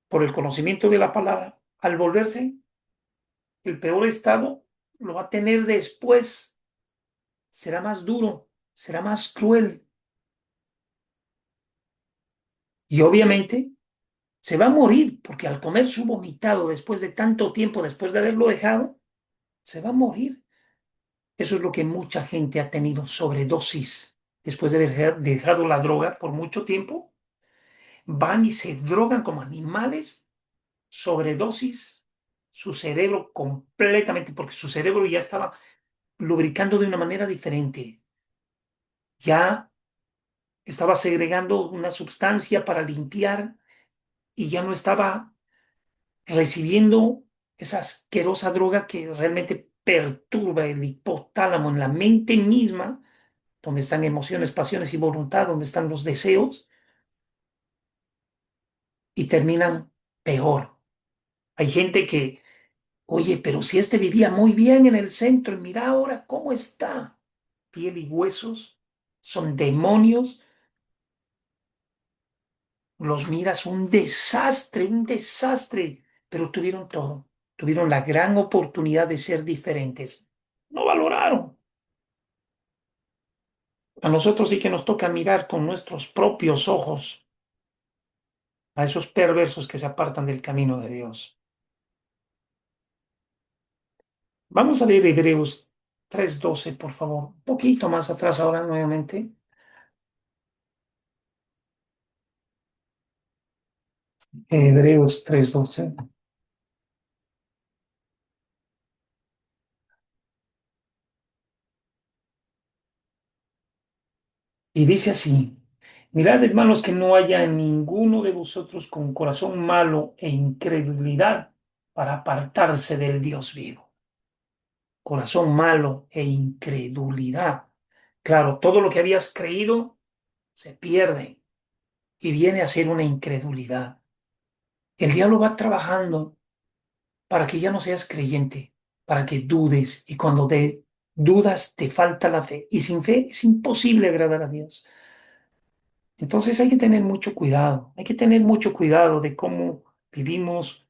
por el conocimiento de la palabra, al volverse, el peor estado lo va a tener después. Será más duro, será más cruel. Y obviamente se va a morir porque al comer su vomitado después de tanto tiempo, después de haberlo dejado, se va a morir. Eso es lo que mucha gente ha tenido sobredosis después de haber dejado la droga por mucho tiempo. Van y se drogan como animales, sobredosis, su cerebro completamente, porque su cerebro ya estaba lubricando de una manera diferente. Ya estaba segregando una sustancia para limpiar y ya no estaba recibiendo esa asquerosa droga que realmente perturba el hipotálamo en la mente misma, donde están emociones, pasiones y voluntad, donde están los deseos, y terminan peor. Hay gente que, oye, pero si este vivía muy bien en el centro y mira ahora cómo está, piel y huesos, son demonios, los miras un desastre, pero tuvieron todo, tuvieron la gran oportunidad de ser diferentes. No valoraron. A nosotros sí que nos toca mirar con nuestros propios ojos a esos perversos que se apartan del camino de Dios. Vamos a leer Hebreos 3:12, por favor. Un poquito más atrás ahora nuevamente. Hebreos 3:12. Y dice así, mirad hermanos que no haya en ninguno de vosotros con corazón malo e incredulidad para apartarse del Dios vivo. Corazón malo e incredulidad. Claro, todo lo que habías creído se pierde y viene a ser una incredulidad. El diablo va trabajando para que ya no seas creyente, para que dudes y cuando te dudas te falta la fe y sin fe es imposible agradar a Dios. Entonces hay que tener mucho cuidado, hay que tener mucho cuidado de cómo vivimos,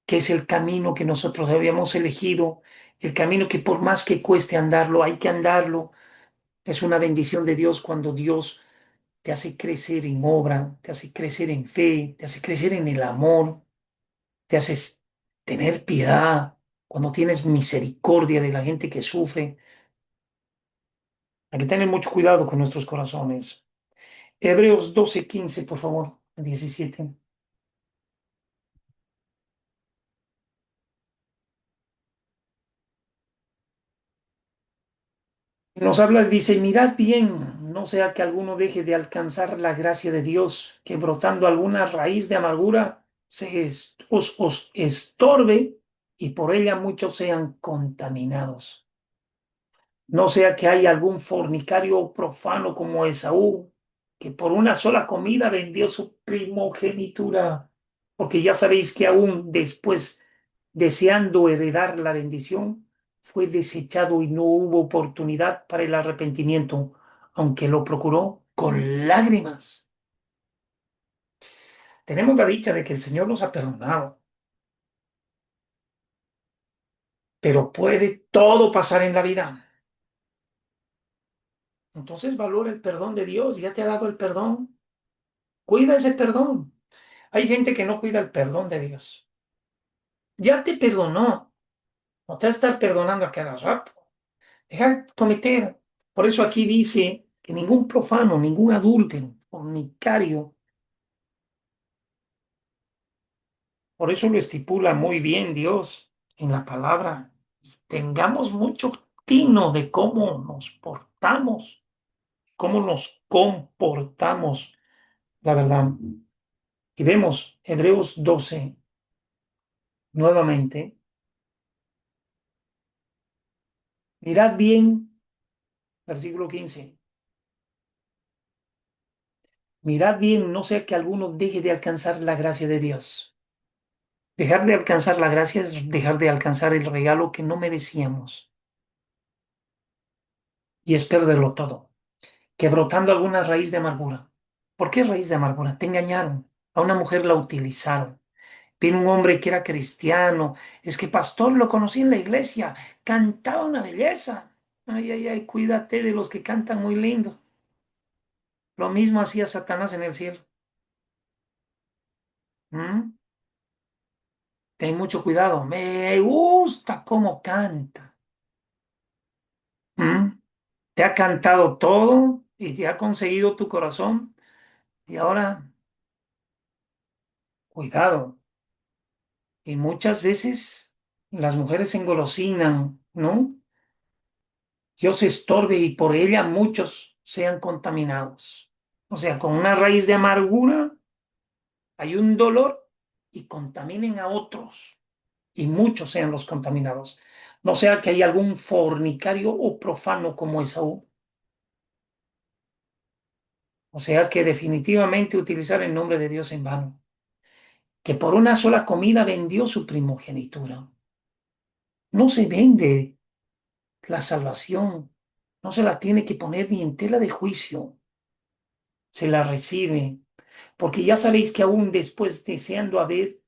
qué es el camino que nosotros habíamos elegido, el camino que por más que cueste andarlo, hay que andarlo. Es una bendición de Dios cuando Dios te hace crecer en obra, te hace crecer en fe, te hace crecer en el amor, te haces tener piedad, cuando tienes misericordia de la gente que sufre. Hay que tener mucho cuidado con nuestros corazones. Hebreos 12:15, por favor, 17. Nos habla, dice, mirad bien, no sea que alguno deje de alcanzar la gracia de Dios, que brotando alguna raíz de amargura os estorbe y por ella muchos sean contaminados. No sea que haya algún fornicario profano como Esaú, que por una sola comida vendió su primogenitura, porque ya sabéis que aún después, deseando heredar la bendición, fue desechado y no hubo oportunidad para el arrepentimiento, aunque lo procuró con lágrimas. Tenemos la dicha de que el Señor nos ha perdonado, pero puede todo pasar en la vida. Entonces valora el perdón de Dios, ya te ha dado el perdón. Cuida ese perdón. Hay gente que no cuida el perdón de Dios. Ya te perdonó, no te va a estar perdonando a cada rato. Deja de cometer. Por eso aquí dice que ningún profano, ningún adúltero, fornicario, por eso lo estipula muy bien Dios en la palabra. Tengamos mucho tino de cómo nos portamos, cómo nos comportamos, la verdad. Y vemos Hebreos 12 nuevamente. Mirad bien, versículo 15. Mirad bien, no sea que alguno deje de alcanzar la gracia de Dios. Dejar de alcanzar la gracia es dejar de alcanzar el regalo que no merecíamos y es perderlo todo, que brotando alguna raíz de amargura. ¿Por qué raíz de amargura? Te engañaron, a una mujer la utilizaron. Vino un hombre que era cristiano, es que pastor lo conocí en la iglesia, cantaba una belleza. Ay, ay, ay, cuídate de los que cantan muy lindo. Lo mismo hacía Satanás en el cielo. ¿Mm? Ten mucho cuidado. Me gusta cómo canta. ¿Mm? Te ha cantado todo y te ha conseguido tu corazón. Y ahora, cuidado. Y muchas veces las mujeres se engolosinan, ¿no? Dios estorbe y por ella muchos sean contaminados. O sea, con una raíz de amargura hay un dolor y contaminen a otros y muchos sean los contaminados. No sea que hay algún fornicario o profano como Esaú. O sea que definitivamente utilizar el nombre de Dios en vano. Que por una sola comida vendió su primogenitura. No se vende la salvación. No se la tiene que poner ni en tela de juicio. Se la recibe. Porque ya sabéis que aún después deseando haber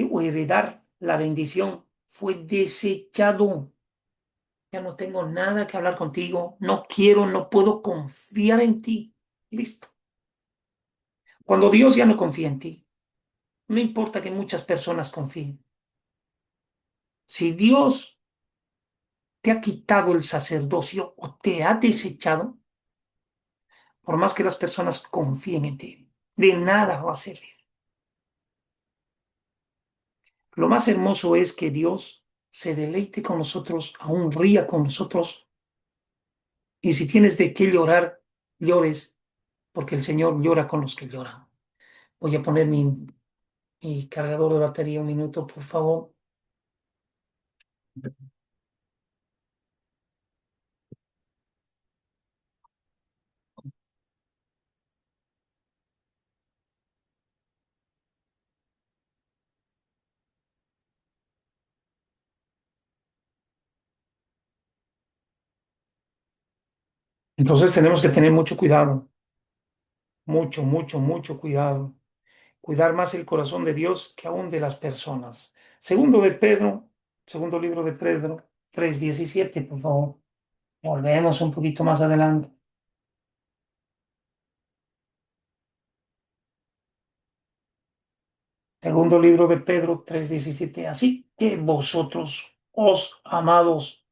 o heredar la bendición, fue desechado. Ya no tengo nada que hablar contigo. No quiero, no puedo confiar en ti. Listo. Cuando Dios ya no confía en ti, no importa que muchas personas confíen. Si Dios te ha quitado el sacerdocio o te ha desechado, por más que las personas confíen en ti, de nada va a servir. Lo más hermoso es que Dios se deleite con nosotros, aún ría con nosotros. Y si tienes de qué llorar, llores, porque el Señor llora con los que lloran. Voy a poner mi cargador de batería un minuto, por favor. Entonces tenemos que tener mucho cuidado, mucho, mucho, mucho cuidado. Cuidar más el corazón de Dios que aún de las personas. Segundo de Pedro, segundo libro de Pedro, 3:17, por favor. Volvemos un poquito más adelante. Segundo libro de Pedro 3:17. Así que vosotros, os amados,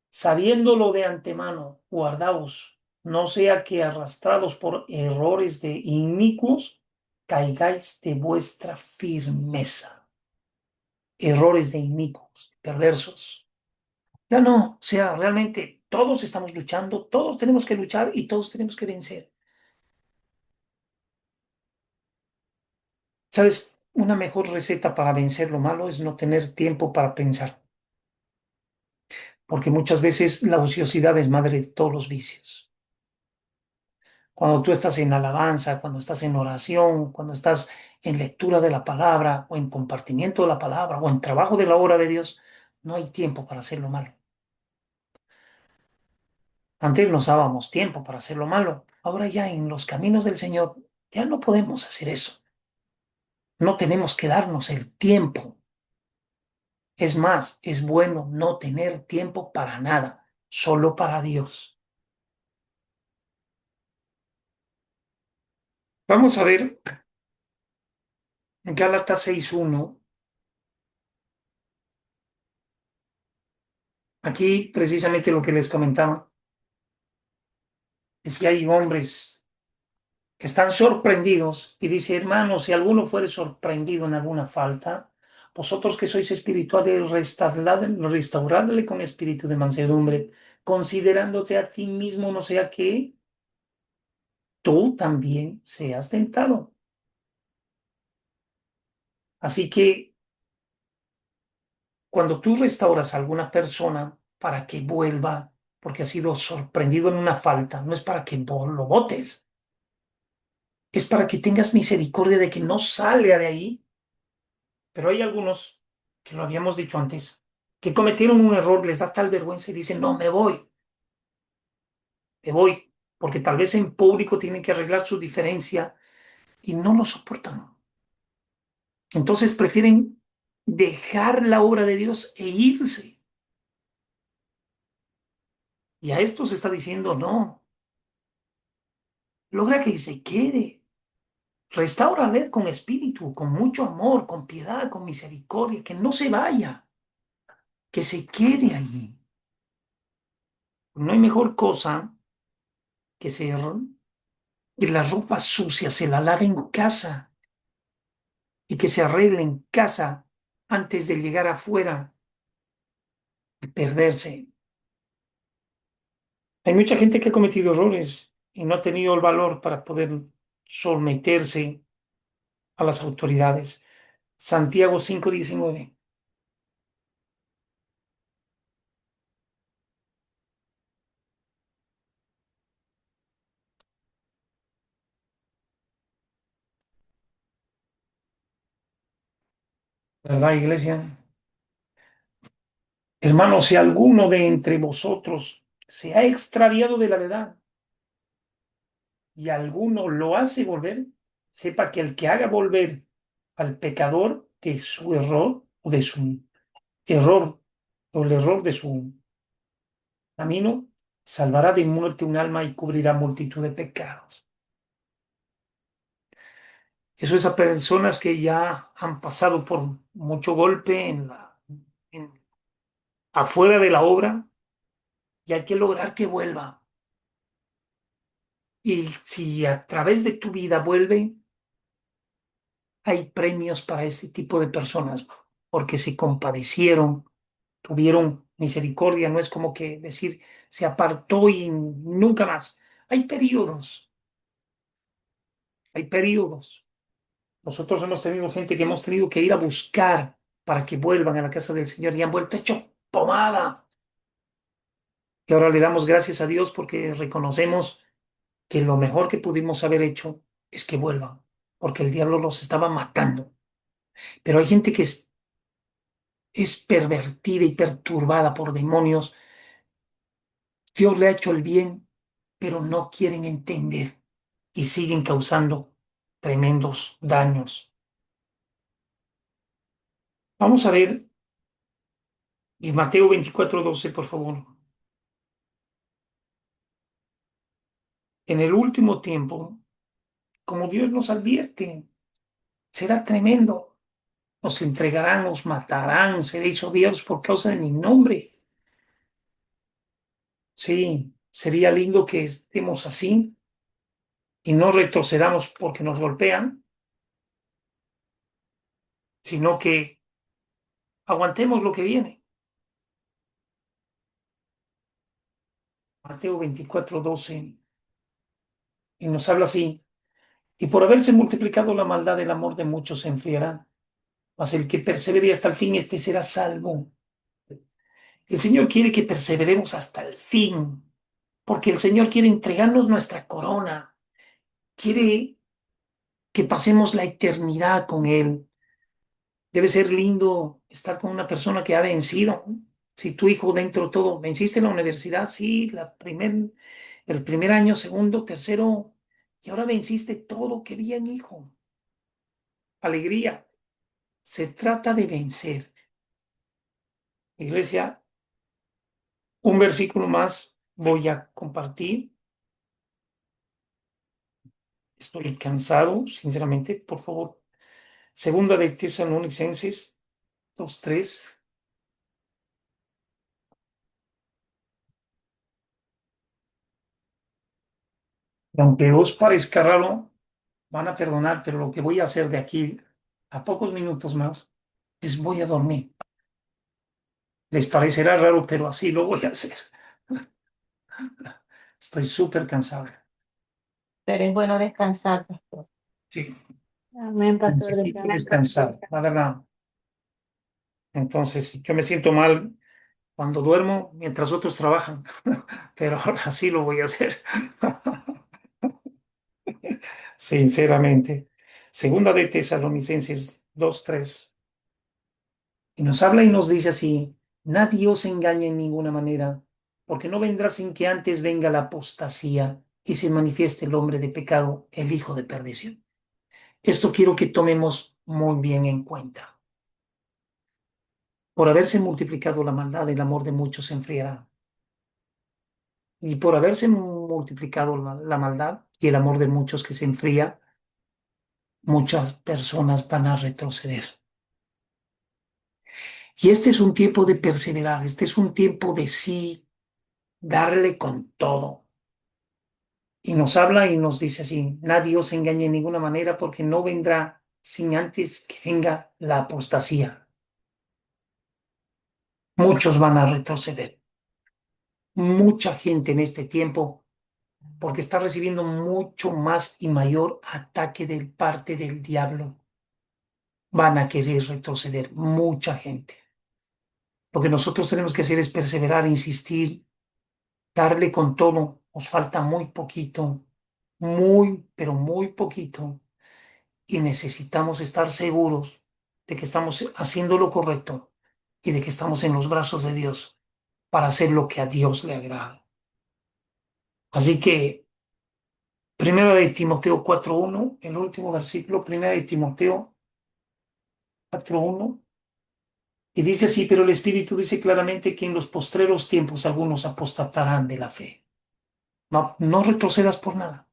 sabiéndolo de antemano, guardaos, no sea que arrastrados por errores de inicuos, caigáis de vuestra firmeza. Errores de inicuos, perversos. Ya no, o sea, realmente todos estamos luchando, todos tenemos que luchar y todos tenemos que vencer. ¿Sabes? Una mejor receta para vencer lo malo es no tener tiempo para pensar, porque muchas veces la ociosidad es madre de todos los vicios. Cuando tú estás en alabanza, cuando estás en oración, cuando estás en lectura de la palabra o en compartimiento de la palabra o en trabajo de la obra de Dios, no hay tiempo para hacer lo malo. Antes nos dábamos tiempo para hacer lo malo. Ahora ya en los caminos del Señor ya no podemos hacer eso. No tenemos que darnos el tiempo. Es más, es bueno no tener tiempo para nada, solo para Dios. Vamos a ver en Gálatas 6:1. Aquí precisamente lo que les comentaba es que hay hombres que están sorprendidos y dice, hermanos, si alguno fuere sorprendido en alguna falta, vosotros que sois espirituales, restauradle con espíritu de mansedumbre, considerándote a ti mismo, no sea que tú también seas tentado. Así que cuando tú restauras a alguna persona para que vuelva, porque ha sido sorprendido en una falta, no es para que lo botes, es para que tengas misericordia de que no salga de ahí. Pero hay algunos, que lo habíamos dicho antes, que cometieron un error, les da tal vergüenza y dicen, no, me voy, porque tal vez en público tienen que arreglar su diferencia y no lo soportan. Entonces prefieren dejar la obra de Dios e irse. Y a esto se está diciendo, no, logra que se quede. Restáurale con espíritu, con mucho amor, con piedad, con misericordia, que no se vaya, que se quede allí. No hay mejor cosa que que la ropa sucia se la lave en casa y que se arregle en casa antes de llegar afuera y perderse. Hay mucha gente que ha cometido errores y no ha tenido el valor para poder someterse a las autoridades. Santiago 5:19. ¿Verdad, iglesia? Hermanos, si alguno de entre vosotros se ha extraviado de la verdad y alguno lo hace volver, sepa que el que haga volver al pecador de su error o de su error o el error de su camino, salvará de muerte un alma y cubrirá multitud de pecados. Eso es a personas que ya han pasado por mucho golpe en- afuera de la obra y hay que lograr que vuelva. Y si a través de tu vida vuelve, hay premios para este tipo de personas, porque se compadecieron, tuvieron misericordia, no es como que decir se apartó y nunca más. Hay periodos, hay periodos. Nosotros hemos tenido gente que hemos tenido que ir a buscar para que vuelvan a la casa del Señor y han vuelto hecho pomada. Y ahora le damos gracias a Dios porque reconocemos que lo mejor que pudimos haber hecho es que vuelvan, porque el diablo los estaba matando. Pero hay gente que es pervertida y perturbada por demonios. Dios le ha hecho el bien, pero no quieren entender y siguen causando tremendos daños. Vamos a ver en Mateo 24:12, por favor. En el último tiempo, como Dios nos advierte, será tremendo. Nos entregarán, nos matarán, seréis odiados por causa de mi nombre. Sí, sería lindo que estemos así y no retrocedamos porque nos golpean, sino que aguantemos lo que viene. Mateo 24:12 y nos habla así. Y por haberse multiplicado la maldad, el amor de muchos se enfriará. Mas el que persevere hasta el fin, este será salvo. El Señor quiere que perseveremos hasta el fin, porque el Señor quiere entregarnos nuestra corona. Quiere que pasemos la eternidad con Él. Debe ser lindo estar con una persona que ha vencido. Si tu hijo dentro de todo, venciste en la universidad, sí, el primer año, segundo, tercero, y ahora venciste todo, qué bien, hijo. Alegría. Se trata de vencer. Iglesia, un versículo más voy a compartir. Estoy cansado, sinceramente, por favor. Segunda de Tesalonicenses 2:3. Y aunque os parezca raro, van a perdonar, pero lo que voy a hacer de aquí a pocos minutos más es voy a dormir. Les parecerá raro, pero así lo voy a hacer. Estoy súper cansado. Pero es bueno descansar, pastor. Sí, Amén, pastor. necesito Descansa. descansar, la verdad. Entonces, yo me siento mal cuando duermo mientras otros trabajan, pero ahora sí lo voy a hacer. Sinceramente. Segunda de Tesalonicenses 2:3. Y nos habla y nos dice así, nadie os engañe en ninguna manera, porque no vendrá sin que antes venga la apostasía y se manifieste el hombre de pecado, el hijo de perdición. Esto quiero que tomemos muy bien en cuenta. Por haberse multiplicado la maldad, el amor de muchos se enfriará. Y por haberse multiplicado la maldad y el amor de muchos que se enfría, muchas personas van a retroceder. Y este es un tiempo de perseverar, este es un tiempo de sí darle con todo. Y nos habla y nos dice así, nadie os engañe de ninguna manera porque no vendrá sin antes que venga la apostasía. Muchos van a retroceder. Mucha gente en este tiempo porque está recibiendo mucho más y mayor ataque de parte del diablo. Van a querer retroceder mucha gente. Lo que nosotros tenemos que hacer es perseverar, insistir, darle con todo. Nos falta muy poquito, muy, pero muy poquito. Y necesitamos estar seguros de que estamos haciendo lo correcto y de que estamos en los brazos de Dios para hacer lo que a Dios le agrada. Así que, primera de Timoteo 4:1, el último versículo, primera de Timoteo 4:1, y dice así, pero el Espíritu dice claramente que en los postreros tiempos algunos apostatarán de la fe. No, no retrocedas por nada,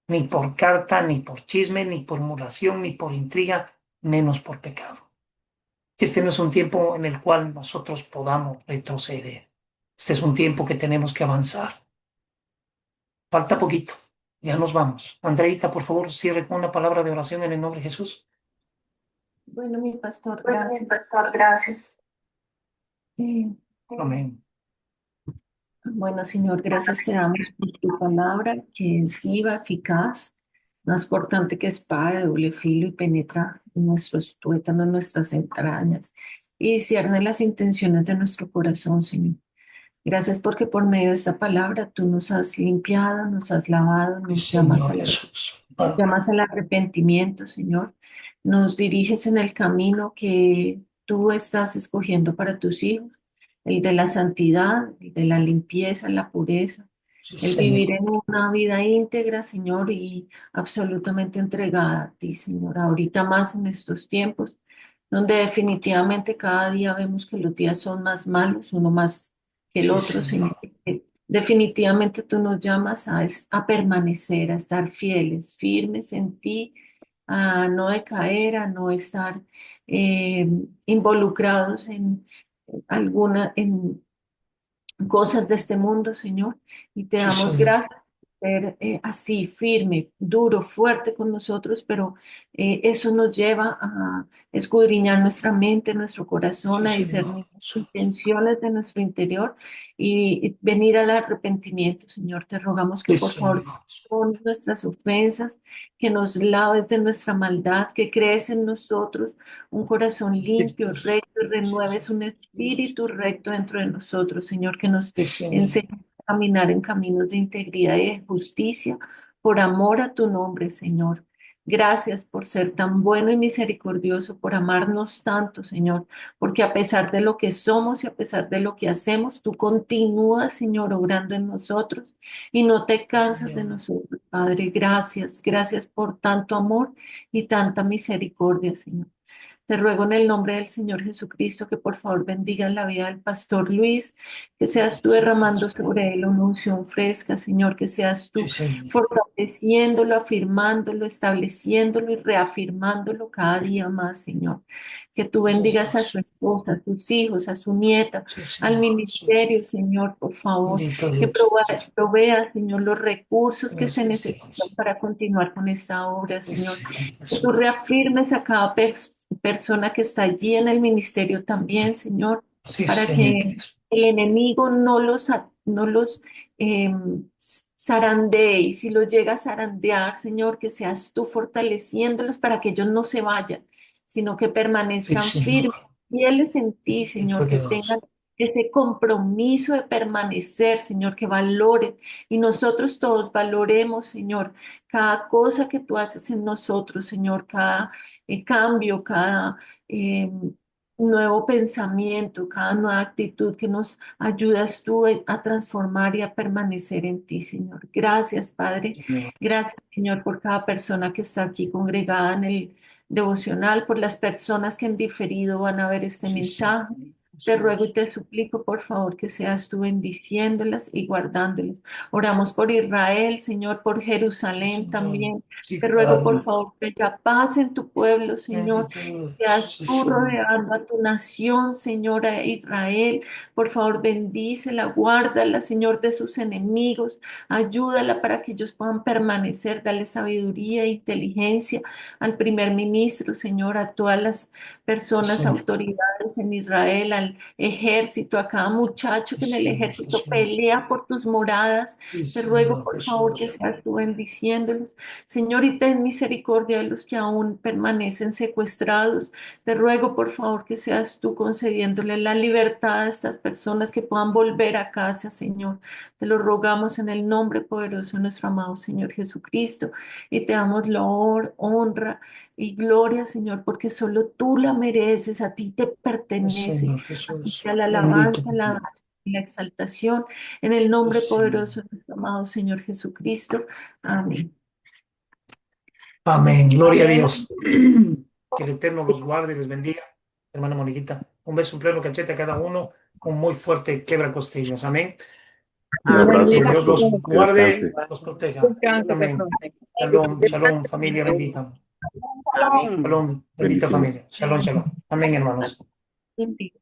ni por carta, ni por chisme, ni por murmuración, ni por intriga, menos por pecado. Este no es un tiempo en el cual nosotros podamos retroceder. Este es un tiempo que tenemos que avanzar. Falta poquito. Ya nos vamos. Andreita, por favor, cierre con una palabra de oración en el nombre de Jesús. Bueno, mi pastor, Bueno, bien, gracias. pastor, gracias. Eh, Amén. bueno, Señor, gracias te damos por tu palabra, que es viva, eficaz, más cortante que espada de doble filo y penetra en nuestros tuétanos, nuestras entrañas y discierne las intenciones de nuestro corazón, Señor. Gracias porque por medio de esta palabra tú nos has limpiado, nos has lavado, Sí, nos llamas Señor a la Jesús. llamas al arrepentimiento, Señor. Nos diriges en el camino que tú estás escogiendo para tus hijos, el de la santidad, el de la limpieza, la pureza, Sí, el vivir Señor. en una vida íntegra, Señor, y absolutamente entregada a ti, Señor. Ahorita más en estos tiempos, donde definitivamente cada día vemos que los días son más malos, uno más que el Sí, otro, Señor. Señor. Definitivamente tú nos llamas a permanecer, a estar fieles, firmes en ti, a no decaer, a no estar eh, involucrados en en cosas de este mundo, Señor. Y te Sí, damos Señor. gracias por ser así, firme, duro, fuerte con nosotros, pero eso nos lleva a escudriñar nuestra mente, nuestro Sí, corazón, a Señor discernir Jesús. intenciones de nuestro interior y venir al arrepentimiento, Señor. Te rogamos que Sí, por favor Señor. con nuestras ofensas, que nos laves de nuestra maldad, que crees en nosotros un corazón limpio, recto y renueves un espíritu recto dentro de nosotros, Señor, que nos Sí, Señor. enseñe a caminar en caminos de integridad y de justicia por amor a tu nombre, Señor. Gracias por ser tan bueno y misericordioso, por amarnos tanto, Señor, porque a pesar de lo que somos y a pesar de lo que hacemos, tú continúas, Señor, obrando en nosotros y no te Sí, cansas de Señor. nosotros, Padre. Gracias, gracias por tanto amor y tanta misericordia, Señor. Te ruego en el nombre del Señor Jesucristo que por favor bendiga la vida del pastor Luis, que seas tú derramando sobre él una unción fresca, Señor, que seas Sí, tú Señor. fortaleciéndolo, afirmándolo, estableciéndolo y reafirmándolo cada día más, Señor. Que tú bendigas a su esposa, a sus hijos, a su nieta, Sí, al Señor Jesús. ministerio, Señor, por favor, Bendito que Dios. provea, Señor, los recursos que se Gracias, necesitan Dios. para continuar con esta obra, Sí, Señor. Señor Que tú Jesús. reafirmes a cada persona que está allí en el ministerio también, Señor, Sí, para Señor que Jesús. el enemigo no los zarandee, y si los llega a zarandear, Señor, que seas tú fortaleciéndolos para que ellos no se vayan, sino que Sí, permanezcan Señor. firmes, fieles en ti, Bendito Señor, que tengan Dios. ese compromiso de permanecer, Señor, que valoren y nosotros todos valoremos, Señor, cada cosa que tú haces en nosotros, Señor, cada cambio, cada eh, nuevo pensamiento, cada nueva actitud que nos ayudas tú a transformar y a permanecer en ti, Señor. Gracias, Padre. Señor. Gracias, Señor, por cada persona que está aquí congregada en el devocional, por las personas que en diferido van a ver este Sí, Señor mensaje. Te ruego y Jesús. te suplico, por favor, que seas tú bendiciéndolas y guardándolas. Oramos por Israel, Señor, por Sí, Jerusalén Señor. también. Sí, Te ruego, por Padre. favor, que haya paz en tu pueblo, Señor. Bendito Dios. Seas Sí, tú Señor. rodeando a tu nación, Señor, a Israel. Por favor, bendícela, guárdala, Señor, de sus enemigos. Ayúdala para que ellos puedan permanecer. Dale sabiduría e inteligencia al primer ministro, Señor, a todas las Sí, personas, Señor. autoridades militares en Israel, al ejército, a cada muchacho Sí, que en el Señor ejército Jesús. pelea por tus moradas. Sí, Te ruego, Señor por favor, que Jesús. seas tú bendiciéndolos. Señor, y ten misericordia de los que aún permanecen secuestrados. Te ruego, por favor, que seas tú concediéndole la libertad a estas personas que puedan volver a casa, Señor. Te lo rogamos en el nombre poderoso de nuestro amado Señor Jesucristo y te damos la honra y gloria, Señor, porque solo tú la mereces, a ti te Sí, pertenece, Señor a ti Jesús. sea la Bendito. alabanza, la adoración y la exaltación en el Sí, nombre Señor. poderoso de nuestro amado Señor Jesucristo. Amén. Amén. Gloria a Amén. Dios. Que el Eterno los guarde y les bendiga. Hermana Moniquita, un beso en pleno cachete a cada uno. Un muy fuerte quebra costillas. Amén. Un Que abrazo, Dios pastor. los Que guarde, descanse. los proteja. Amén. Shalom, shalom, familia bendita. Shalom. Shalom, bendita Bendiciones. familia. Shalom, shalom. Amén, hermanos. Bendiga.